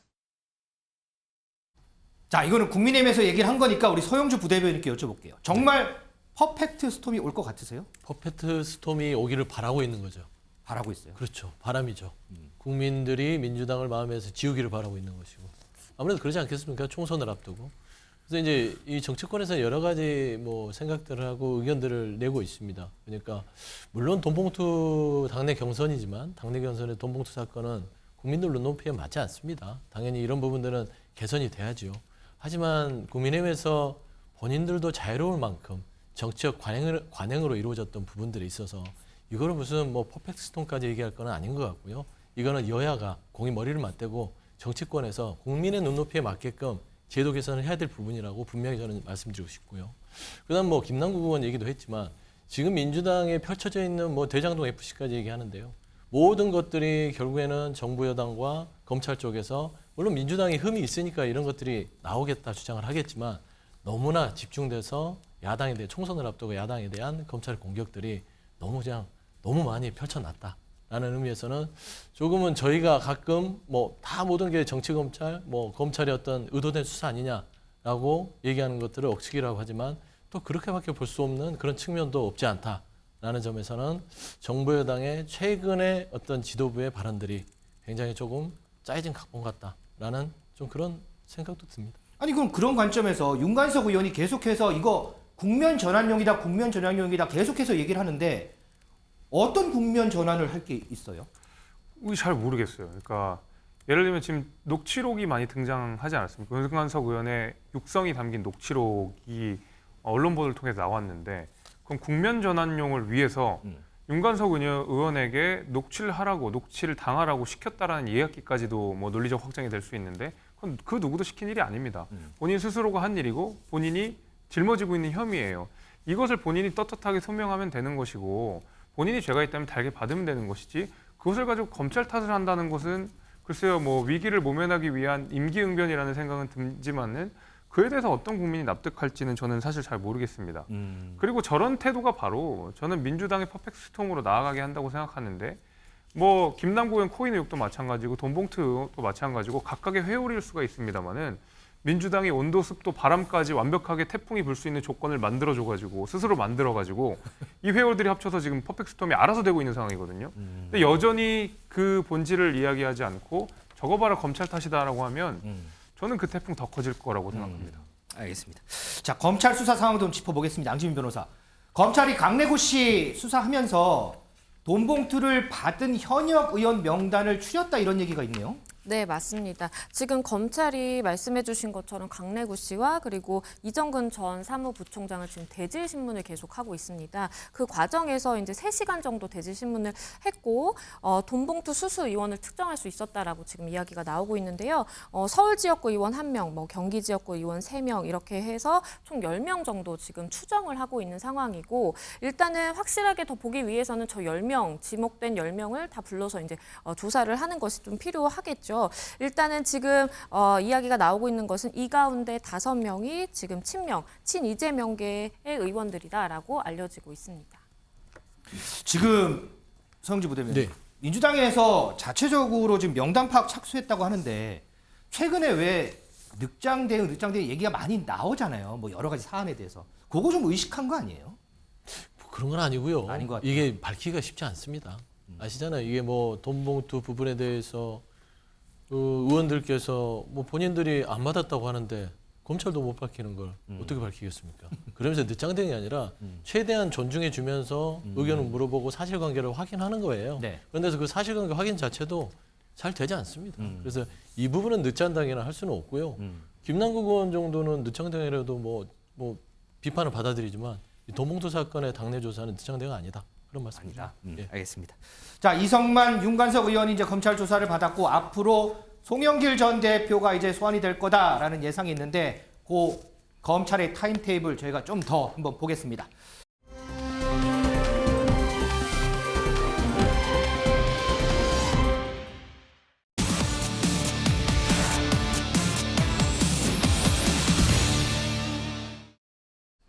자, 이거는 국민의힘에서 얘기를 한 거니까 우리 서영주 부대변인께 여쭤볼게요. 정말 퍼펙트 스톰이 올 것 같으세요? 퍼펙트 스톰이 오기를 바라고 있는 거죠. 바라고 있어요? 그렇죠. 바람이죠. 국민들이 민주당을 마음에서 지우기를 바라고 있는 것이고. 아무래도 그러지 않겠습니까? 총선을 앞두고. 그래서 이제 이 정치권에서 여러 가지 뭐 생각들을 하고 의견들을 내고 있습니다. 그러니까 물론 돈봉투 당내 경선이지만 당내 경선의 돈봉투 사건은 국민들 눈높이에 맞지 않습니다. 당연히 이런 부분들은 개선이 돼야죠. 하지만 국민의힘에서 본인들도 자유로울 만큼 정치적 관행으로 이루어졌던 부분들이 있어서 이거를 무슨 뭐 퍼펙트 스톤까지 얘기할 건 아닌 것 같고요. 이거는 여야가 공이 머리를 맞대고 정치권에서 국민의 눈높이에 맞게끔 제도 개선을 해야 될 부분이라고 분명히 저는 말씀드리고 싶고요. 그다음 뭐 김남국 의원 얘기도 했지만 지금 민주당에 펼쳐져 있는 뭐 대장동 FC까지 얘기하는데요. 모든 것들이 결국에는 정부 여당과 검찰 쪽에서 물론 민주당이 흠이 있으니까 이런 것들이 나오겠다 주장을 하겠지만 너무나 집중돼서 야당에 대해 총선을 앞두고 야당에 대한 검찰의 공격들이 너무 많이 펼쳐놨다라는 의미에서는 조금은 저희가 가끔 뭐 다 모든 게 정치 검찰, 뭐 검찰의 어떤 의도된 수사 아니냐라고 얘기하는 것들을 억측이라고 하지만 또 그렇게밖에 볼 수 없는 그런 측면도 없지 않다라는 점에서는 정부 여당의 최근의 어떤 지도부의 발언들이 굉장히 조금 짜여진 각본 같다라는 좀 그런 생각도 듭니다. 아니 그럼 그런 관점에서 윤관석 의원이 계속해서 이거 국면 전환용이다, 국면 전환용이다 계속해서 얘기를 하는데 어떤 국면 전환을 할 게 있어요? 잘 모르겠어요. 그러니까 예를 들면 지금 녹취록이 많이 등장하지 않았습니까? 윤관석 의원의 육성이 담긴 녹취록이 언론 보도를 통해서 나왔는데 그럼 국면 전환용을 위해서 윤관석 의원에게 녹취를 하라고, 녹취를 당하라고 시켰다라는 이야기까지도 뭐 논리적 확정이 될 수 있는데 그건 그 누구도 시킨 일이 아닙니다. 본인 스스로가 한 일이고 본인이 짊어지고 있는 혐의예요. 이것을 본인이 떳떳하게 소명하면 되는 것이고 본인이 죄가 있다면 달게 받으면 되는 것이지 그것을 가지고 검찰 탓을 한다는 것은 글쎄요 뭐 위기를 모면하기 위한 임기응변이라는 생각은 들지만은 그에 대해서 어떤 국민이 납득할지는 저는 사실 잘 모르겠습니다. 그리고 저런 태도가 바로 저는 민주당의 퍼펙트 스톰으로 나아가게 한다고 생각하는데 뭐 김남국 의원 코인 의혹도 마찬가지고 돈봉투 의혹도 마찬가지고 각각의 회오리일 수가 있습니다만은 민주당이 온도, 습도, 바람까지 완벽하게 태풍이 불 수 있는 조건을 만들어줘가지고 스스로 만들어가지고 이 회오리들이 합쳐서 지금 퍼펙트 스톰이 알아서 되고 있는 상황이거든요. 근데 여전히 그 본질을 이야기하지 않고 저거 봐라 검찰 탓이다라고 하면 저는 그 태풍 더 커질 거라고 생각합니다. 알겠습니다. 자, 검찰 수사 상황 좀 짚어보겠습니다. 양지민 변호사. 검찰이 강래구 씨 수사하면서 돈봉투를 받은 현역 의원 명단을 추렸다 이런 얘기가 있네요. 네, 맞습니다. 지금 검찰이 말씀해 주신 것처럼 강래구 씨와 그리고 이정근 전 사무부총장을 지금 대질 신문을 계속하고 있습니다. 그 과정에서 이제 3시간 정도 대질 신문을 했고 돈봉투 수수 의원을 특정할 수 있었다라고 지금 이야기가 나오고 있는데요. 서울 지역구 의원 1명, 뭐 경기 지역구 의원 3명 이렇게 해서 총 10명 정도 지금 추정을 하고 있는 상황이고 일단은 확실하게 더 보기 위해서는 저 10명, 지목된 10명을 다 불러서 이제 조사를 하는 것이 좀 필요하겠죠. 일단은 지금 이야기가 나오고 있는 것은 이 가운데 5명이 지금 친명, 친이재명계의 의원들이다라고 알려지고 있습니다. 지금 서영지 부대변인, 네. 민주당에서 자체적으로 지금 명단 파악 착수했다고 하는데 최근에 왜 늑장 대응 얘기가 많이 나오잖아요. 뭐 여러 가지 사안에 대해서. 그거 좀 의식한 거 아니에요? 그런 건 아니고요. 아닌 것 같아요. 이게 밝히기가 쉽지 않습니다. 아시잖아요. 이게 뭐 돈봉투 부분에 대해서 그 의원들께서 뭐 본인들이 안 받았다고 하는데 검찰도 못 밝히는 걸 어떻게 밝히겠습니까? 그러면서 늦장등이 아니라 최대한 존중해 주면서 의견을 물어보고 사실관계를 확인하는 거예요. 네. 그런데 그 사실관계 확인 자체도 잘 되지 않습니다. 그래서 이 부분은 늦장당이라 할 수는 없고요. 김남국 의원 정도는 늦장당이라도 뭐 비판을 받아들이지만 이 돈봉투 사건의 당내 조사는 늦장당이 아니다. 그런 말씀입니다. 아니다. 알겠습니다. 자, 이성만, 윤관석 의원이 이제 검찰 조사를 받았고 앞으로 송영길 전 대표가 이제 소환이 될 거다라는 예상이 있는데 그 검찰의 타임테이블 저희가 좀 더 한번 보겠습니다.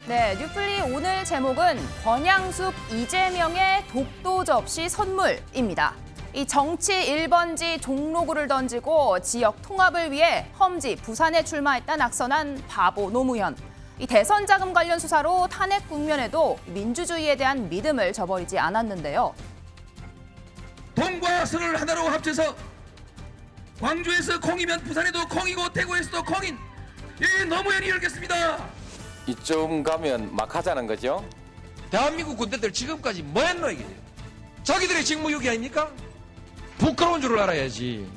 네, 뉴플리 오늘 제목은 권양숙 이재명의 독도 접시 선물입니다. 이 정치 1번지 종로구를 던지고 지역 통합을 위해 험지 부산에 출마했다 낙선한 바보 노무현. 이 대선 자금 관련 수사로 탄핵 국면에도 민주주의에 대한 믿음을 저버리지 않았는데요. 동과 서를 하나로 합쳐서 광주에서 콩이면 부산에도 콩이고 대구에서도 콩인 이 노무현이 열겠습니다. 이쯤 가면 막 하자는 거죠? 대한민국 군대들 지금까지 뭐 했노 이게? 자기들의 직무유기 아닙니까? 부끄러운 줄 알아야지.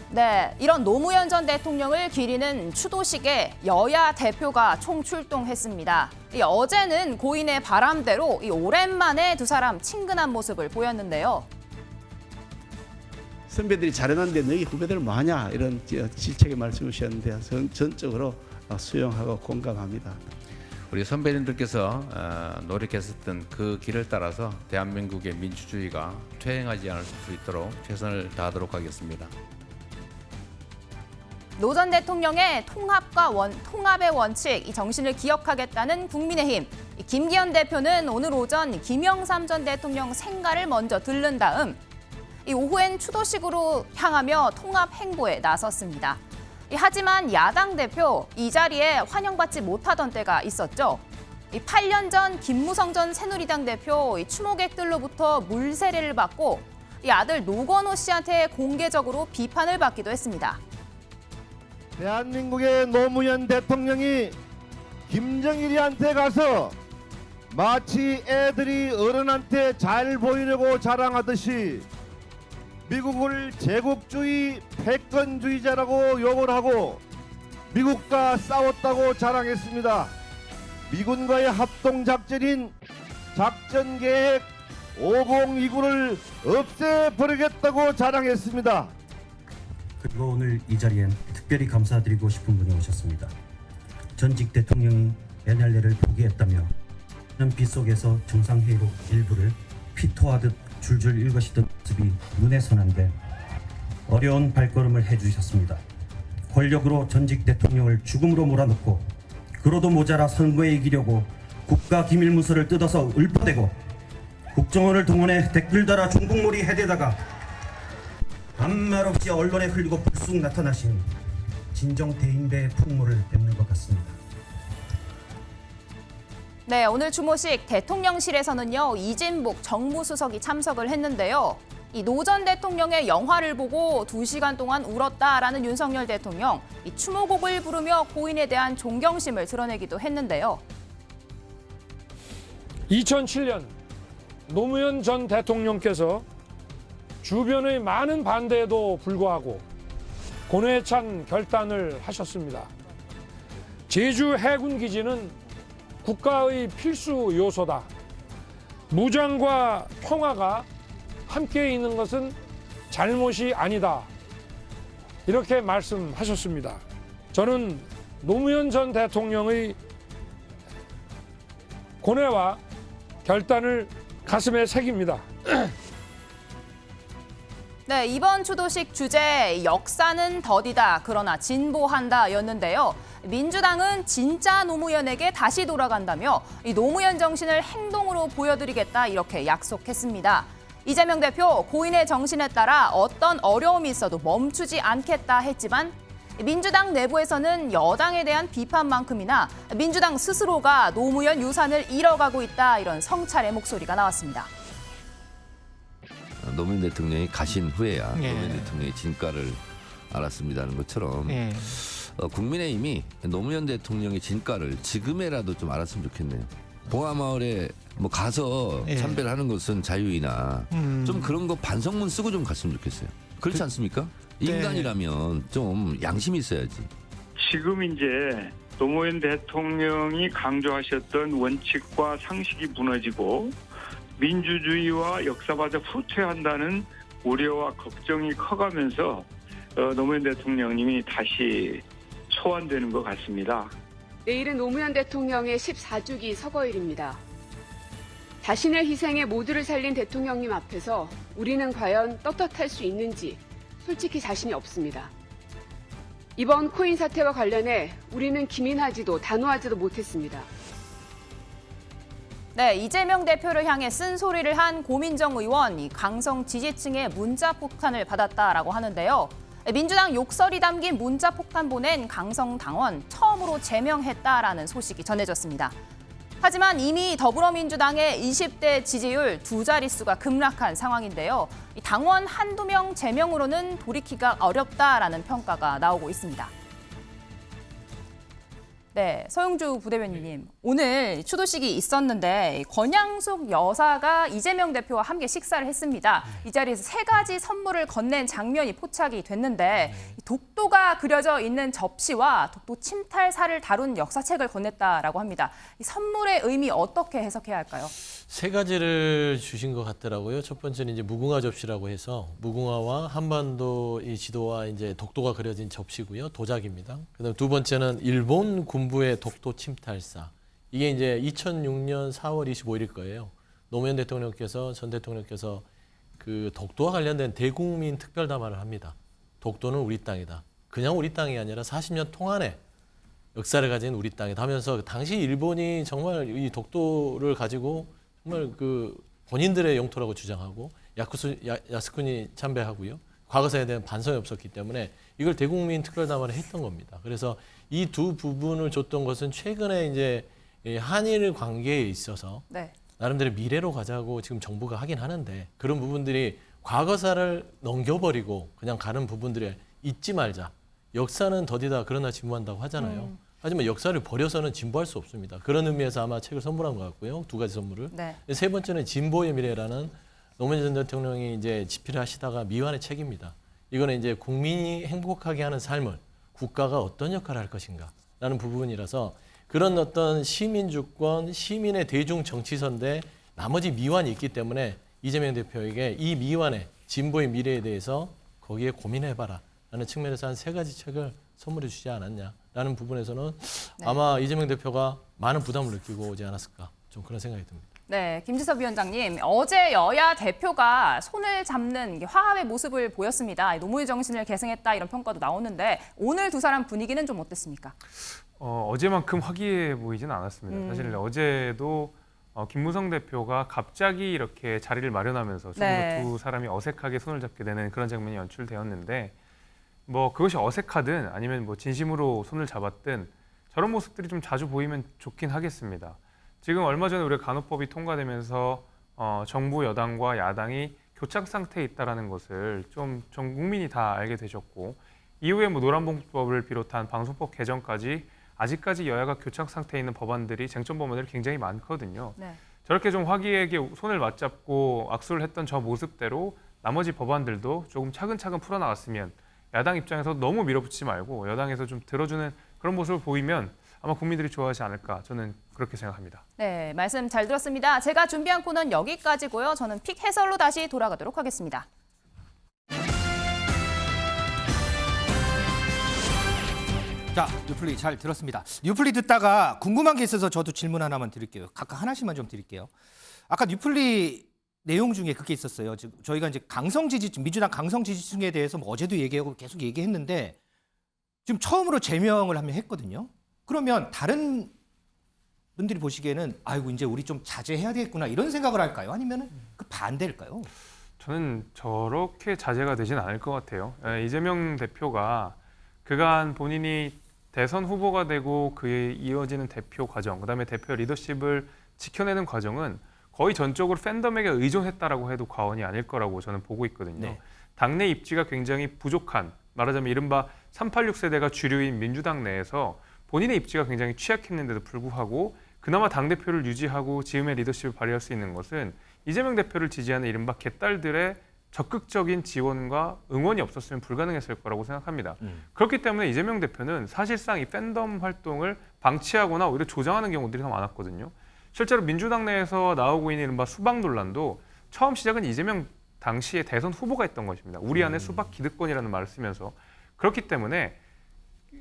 네, 이런 노무현 전 대통령을 기리는 추도식에 여야 대표가 총출동했습니다. 어제는 고인의 바람대로 오랜만에 두 사람 친근한 모습을 보였는데요. 선배들이 잘해놨는데 너희 후배들은 뭐하냐 이런 질책의 말씀을 주셨는데 전적으로 수용하고 공감합니다. 우리 선배님들께서 노력했었던 그 길을 따라서 대한민국의 민주주의가 퇴행하지 않을 수 있도록 최선을 다하도록 하겠습니다. 노 전 대통령의 통합의 원칙, 이 정신을 기억하겠다는 국민의힘. 김기현 대표는 오늘 오전 김영삼 전 대통령 생가를 먼저 들른 다음 이 오후엔 추도식으로 향하며 통합 행보에 나섰습니다. 하지만 야당 대표 이 자리에 환영받지 못하던 때가 있었죠. 8년 전 김무성 전 새누리당 대표 추모객들로부터 물세례를 받고 아들 노건호 씨한테 공개적으로 비판을 받기도 했습니다. 대한민국의 노무현 대통령이 김정일이한테 가서 마치 애들이 어른한테 잘 보이려고 자랑하듯이 미국을 제국주의 패권주의자라고 욕을 하고 미국과 싸웠다고 자랑했습니다. 미군과의 합동작전인 작전계획 5029를 없애버리겠다고 자랑했습니다. 그리고 오늘 이 자리엔 특별히 감사드리고 싶은 분이 오셨습니다. 전직 대통령이 NLL을 포기했다며 빛 속에서 정상회의록 일부를 피토하듯 줄줄 읽으시던 모습이 눈에 선한데 어려운 발걸음을 해주셨습니다. 권력으로 전직 대통령을 죽음으로 몰아넣고 그로도 모자라 선거에 이기려고 국가기밀문서를 뜯어서 읊어대고 국정원을 동원해 댓글 달아 중국몰이 해대다가 아무 말 없이 언론에 흘리고 불쑥 나타나신 진정 대인배의 풍모를 뵙는 것 같습니다. 네, 오늘 추모식 대통령실에서는요, 이진복 정무수석이 참석을 했는데요. 이 노 전 대통령의 영화를 보고 2시간 동안 울었다라는 윤석열 대통령, 이 추모곡을 부르며 고인에 대한 존경심을 드러내기도 했는데요. 2007년 노무현 전 대통령께서 주변의 많은 반대에도 불구하고 고뇌찬 결단을 하셨습니다. 제주 해군 기지는 국가의 필수 요소다. 무장과 평화가 함께 있는 것은 잘못이 아니다. 이렇게 말씀하셨습니다. 저는 노무현 전 대통령의 고뇌와 결단을 가슴에 새깁니다. 네, 이번 추도식 주제 역사는 더디다 그러나 진보한다였는데요. 민주당은 진짜 노무현에게 다시 돌아간다며 이 노무현 정신을 행동으로 보여드리겠다 이렇게 약속했습니다. 이재명 대표 고인의 정신에 따라 어떤 어려움이 있어도 멈추지 않겠다 했지만 민주당 내부에서는 여당에 대한 비판만큼이나 민주당 스스로가 노무현 유산을 잃어가고 있다 이런 성찰의 목소리가 나왔습니다. 노무현 대통령이 가신 후에야 노무현 대통령의 진가를 알았습니다는 것처럼 국민의힘이 노무현 대통령의 진가를 지금에라도 좀 알았으면 좋겠네요. 봉화마을에 뭐 가서 참배를 하는 것은 자유이나 좀 그런 거 반성문 쓰고 좀 갔으면 좋겠어요. 그렇지 않습니까? 인간이라면 좀 양심이 있어야지. 지금 이제 노무현 대통령이 강조하셨던 원칙과 상식이 무너지고 민주주의와 역사마저 후퇴한다는 우려와 걱정이 커가면서 노무현 대통령님이 다시 소환되는 것 같습니다. 내일은 노무현 대통령의 14주기 서거일입니다. 자신의 희생에 모두를 살린 대통령님 앞에서 우리는 과연 떳떳할 수 있는지 솔직히 자신이 없습니다. 이번 코인 사태와 관련해 우리는 기민하지도 단호하지도 못했습니다. 네, 이재명 대표를 향해 쓴소리를 한 고민정 의원, 이 강성 지지층의 문자 폭탄을 받았다라고 하는데요. 민주당 욕설이 담긴 문자 폭탄 보낸 강성 당원 처음으로 제명했다라는 소식이 전해졌습니다. 하지만 이미 더불어민주당의 20대 지지율 두 자릿수가 급락한 상황인데요. 당원 한두 명 제명으로는 돌이키기가 어렵다라는 평가가 나오고 있습니다. 네, 서영주 부대변인님, 오늘 추도식이 있었는데 권양숙 여사가 이재명 대표와 함께 식사를 했습니다. 이 자리에서 3가지 선물을 건넨 장면이 포착이 됐는데 독도가 그려져 있는 접시와 독도 침탈사를 다룬 역사책을 건넸다라고 합니다. 이 선물의 의미 어떻게 해석해야 할까요? 3가지를 주신 것 같더라고요. 첫 번째는 이제 무궁화 접시라고 해서 무궁화와 한반도 이 지도와 이제 독도가 그려진 접시고요. 도자기입니다. 그다음 두 번째는 일본 군부의 독도 침탈사. 이게 이제 2006년 4월 25일일 거예요. 노무현 대통령께서 전 대통령께서 그 독도와 관련된 대국민 특별 담화를 합니다. 독도는 우리 땅이다. 그냥 우리 땅이 아니라 40년 동안에 역사를 가진 우리 땅이다 하면서 당시 일본이 정말 이 독도를 가지고 정말 그 본인들의 영토라고 주장하고 야스쿠니 참배하고요. 과거사에 대한 반성이 없었기 때문에 이걸 대국민 특별담화를 했던 겁니다. 그래서 이 두 부분을 줬던 것은 최근에 이제 한일 관계에 있어서 나름대로 미래로 가자고 지금 정부가 하긴 하는데 그런 부분들이 과거사를 넘겨버리고 그냥 가는 부분들에 잊지 말자. 역사는 더디다 그러나 진보한다고 하잖아요. 하지만 역사를 버려서는 진보할 수 없습니다. 그런 의미에서 아마 책을 선물한 것 같고요. 2가지 선물을. 세 번째는 진보의 미래라는 노무현 전 대통령이 이제 집필을 하시다가 미완의 책입니다. 이거는 이제 국민이 행복하게 하는 삶을 국가가 어떤 역할을 할 것인가 라는 부분이라서 그런 어떤 시민주권, 시민의 대중 정치선대 나머지 미완이 있기 때문에 이재명 대표에게 이 미완의 진보의 미래에 대해서 거기에 고민해봐라 라는 측면에서 한 3가지 책을 선물해 주지 않았냐라는 부분에서는 아마 이재명 대표가 많은 부담을 느끼고 오지 않았을까 좀 그런 생각이 듭니다. 네, 김지섭 위원장님, 어제 여야 대표가 손을 잡는 화합의 모습을 보였습니다. 노무현 정신을 계승했다 이런 평가도 나오는데 오늘 두 사람 분위기는 좀 어땠습니까? 어제만큼 화기애애 보이진 않았습니다. 사실 어제도 김무성 대표가 갑자기 이렇게 자리를 마련하면서 두 사람이 어색하게 손을 잡게 되는 그런 장면이 연출되었는데 뭐 그것이 어색하든 아니면 뭐 진심으로 손을 잡았든 저런 모습들이 좀 자주 보이면 좋긴 하겠습니다. 지금 얼마 전에 우리가 간호법이 통과되면서 정부 여당과 야당이 교착 상태에 있다는 것을 좀 전 국민이 다 알게 되셨고 이후에 뭐 노란봉투법을 비롯한 방송법 개정까지 아직까지 여야가 교착 상태에 있는 법안들이 쟁점 법안들이 굉장히 많거든요. 저렇게 좀 화기애애하게 손을 맞잡고 악수를 했던 저 모습대로 나머지 법안들도 조금 차근차근 풀어나갔으면 야당 입장에서 너무 밀어붙이지 말고 여당에서 좀 들어주는 그런 모습을 보이면 아마 국민들이 좋아하지 않을까 저는 그렇게 생각합니다. 네, 말씀 잘 들었습니다. 제가 준비한 코너는 여기까지고요. 저는 픽 해설로 다시 돌아가도록 하겠습니다. 자, 뉴플리 잘 들었습니다. 뉴플리 듣다가 궁금한 게 있어서 저도 질문 하나만 드릴게요. 각각 하나씩만 좀 드릴게요. 아까 뉴플리 내용 중에 그게 있었어요. 지금 저희가 이제 강성 지지층, 민주당 강성 지지층에 대해서 뭐 어제도 얘기하고 계속 얘기했는데 지금 처음으로 제명을 한명 했거든요. 그러면 다른 분들이 보시기에는 아이고 이제 우리 좀 자제해야 되겠구나 이런 생각을 할까요? 아니면 그 반대일까요? 저는 저렇게 자제가 되진 않을 것 같아요. 이재명 대표가 그간 본인이 대선 후보가 되고 그에 이어지는 대표 과정, 그다음에 대표 리더십을 지켜내는 과정은 거의 전적으로 팬덤에게 의존했다라고 해도 과언이 아닐 거라고 저는 보고 있거든요. 네. 당내 입지가 굉장히 부족한, 말하자면 이른바 386 세대가 주류인 민주당 내에서 본인의 입지가 굉장히 취약했는데도 불구하고 그나마 당대표를 유지하고 지금의 리더십을 발휘할 수 있는 것은 이재명 대표를 지지하는 이른바 개딸들의 적극적인 지원과 응원이 없었으면 불가능했을 거라고 생각합니다. 그렇기 때문에 이재명 대표는 사실상 이 팬덤 활동을 방치하거나 오히려 조장하는 경우들이 더 많았거든요. 실제로 민주당 내에서 나오고 있는 이른바 수박 논란도 처음 시작은 이재명 당시에 대선 후보가 했던 것입니다. 우리 안에 수박 기득권이라는 말을 쓰면서. 그렇기 때문에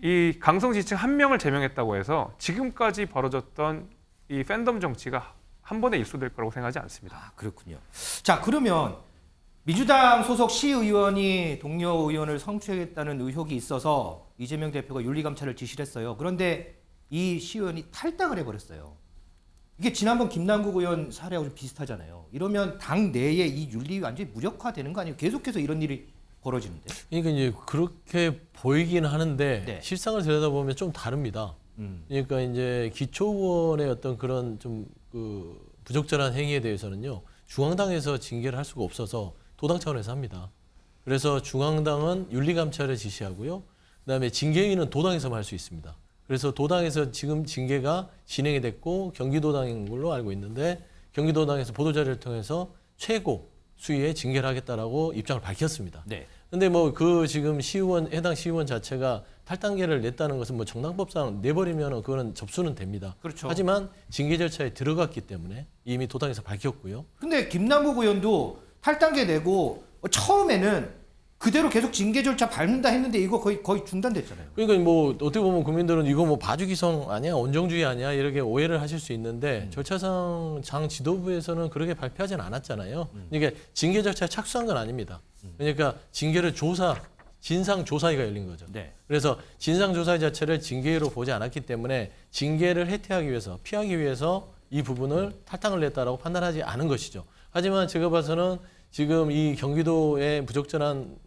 이 강성 지지층 한 명을 제명했다고 해서 지금까지 벌어졌던 이 팬덤 정치가 한 번에 일소될 거라고 생각하지 않습니다. 아, 그렇군요. 자, 그러면 민주당 소속 시의원이 동료 의원을 성추행했다는 의혹이 있어서 이재명 대표가 윤리감찰을 지시를 했어요. 그런데 이 시의원이 탈당을 해버렸어요. 이게 지난번 김남국 의원 사례하고 좀 비슷하잖아요. 이러면 당 내에 이 윤리 완전히 무력화되는 거 아니에요? 계속해서 이런 일이 벌어지는데. 그러니까 이제 그렇게 보이긴 하는데 네. 실상을 들여다보면 좀 다릅니다. 그러니까 이제 기초의원의 어떤 그런 좀 그 부적절한 행위에 대해서는요, 중앙당에서 징계를 할 수가 없어서 도당 차원에서 합니다. 그래서 중앙당은 윤리감찰을 지시하고요, 그다음에 징계위는 도당에서만 할 수 있습니다. 그래서 도당에서 지금 징계가 진행이 됐고 경기도당인 걸로 알고 있는데 경기도당에서 보도자료를 통해서 최고 수위의 징계를 하겠다라고 입장을 밝혔습니다. 네. 근데 뭐 그 지금 시의원, 해당 시의원 자체가 탈당계를 냈다는 것은 뭐 정당법상 내버리면 그거는 접수는 됩니다. 그렇죠. 하지만 징계 절차에 들어갔기 때문에 이미 도당에서 밝혔고요. 근데 김남국 의원도 탈당계 내고 처음에는 그대로 계속 징계 절차 밟는다 했는데 이거 거의 중단됐잖아요. 그러니까 뭐 어떻게 보면 국민들은 이거 뭐 봐주기성 아니야, 온정주의 아니야 이렇게 오해를 하실 수 있는데 절차상 당 지도부에서는 그렇게 발표하진 않았잖아요. 그러니까 징계 절차에 착수한 건 아닙니다. 그러니까 징계를 진상조사위가 열린 거죠. 네. 그래서 진상조사위 자체를 징계로 보지 않았기 때문에 징계를 혜택하기 위해서, 피하기 위해서 이 부분을 탈당을 냈다라고 판단하지 않은 것이죠. 하지만 제가 봐서는 지금 이 경기도에 부적절한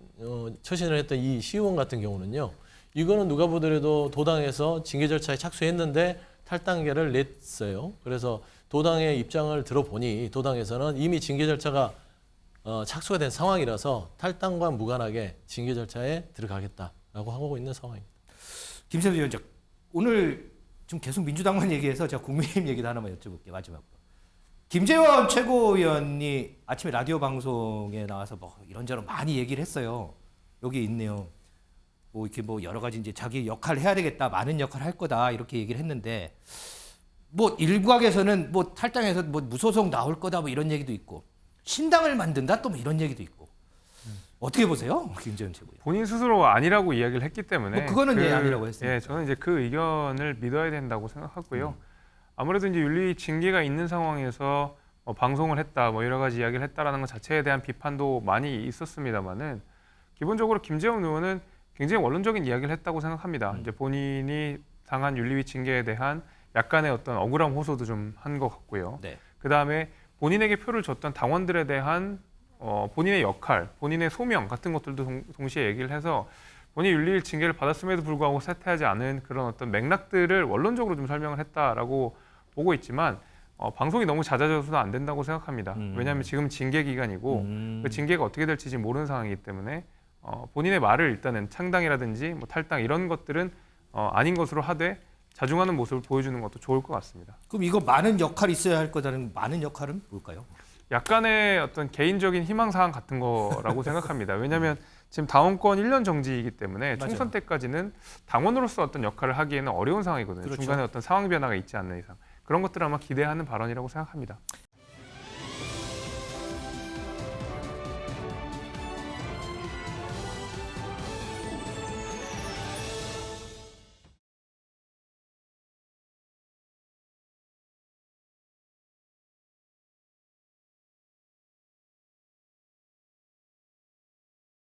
처신을 했던 이 시의원 같은 경우는요, 이거는 누가 보더라도 도당에서 징계 절차에 착수했는데 탈당계를 냈어요. 그래서 도당의 입장을 들어보니 도당에서는 이미 징계 절차가 착수가 된 상황이라서 탈당과 무관하게 징계 절차에 들어가겠다라고 하고 있는 상황입니다. 김세훈 위원장, 오늘 좀 계속 민주당만 얘기해서 제가 국민의힘 얘기도 하나만 여쭤볼게요. 마지막으로. 김재원 최고위원이 아침에 라디오 방송에 나와서 뭐 이런저런 많이 얘기를 했어요. 여기 있네요. 뭐 이렇게 뭐 여러 가지 이제 자기 역할을 해야 되겠다, 많은 역할을 할 거다 이렇게 얘기를 했는데 뭐 일각에서는 뭐 탈당해서 뭐 무소속 나올 거다 뭐 이런 얘기도 있고 신당을 만든다 또 뭐 이런 얘기도 있고 어떻게 보세요, 김재원 최고위원? 본인 스스로 아니라고 이야기를 했기 때문에 뭐 그거는 예, 아니라고 했습니다. 예, 저는 이제 그 의견을 믿어야 된다고 생각하고요. 아무래도 이제 윤리 징계가 있는 상황에서 방송을 했다, 뭐 여러 가지 이야기를 했다라는 것 자체에 대한 비판도 많이 있었습니다만은 기본적으로 김재원 의원은 굉장히 원론적인 이야기를 했다고 생각합니다. 이제 본인이 당한 윤리위 징계에 대한 약간의 어떤 억울함 호소도 좀 한 것 같고요. 네. 그 다음에 본인에게 표를 줬던 당원들에 대한 본인의 역할, 본인의 소명 같은 것들도 동시에 얘기를 해서 본인이 윤리 징계를 받았음에도 불구하고 사퇴하지 않은 그런 어떤 맥락들을 원론적으로 좀 설명을 했다라고 보고 있지만 방송이 너무 잦아져서는 안 된다고 생각합니다. 왜냐하면 지금 징계 기간이고 그 징계가 어떻게 될지 모르는 상황이기 때문에 본인의 말을 일단은 창당이라든지 뭐 탈당 이런 것들은 아닌 것으로 하되 자중하는 모습을 보여주는 것도 좋을 것 같습니다. 그럼 이거 많은 역할이 있어야 할 거다는 많은 역할은 뭘까요? 약간의 어떤 개인적인 희망사항 같은 거라고 생각합니다. 왜냐하면 지금 당원권 1년 정지이기 때문에 맞아요. 총선 때까지는 당원으로서 어떤 역할을 하기에는 어려운 상황이거든요. 그렇죠. 중간에 어떤 상황 변화가 있지 않는 이상. 그런 것들을 아마 기대하는 발언이라고 생각합니다.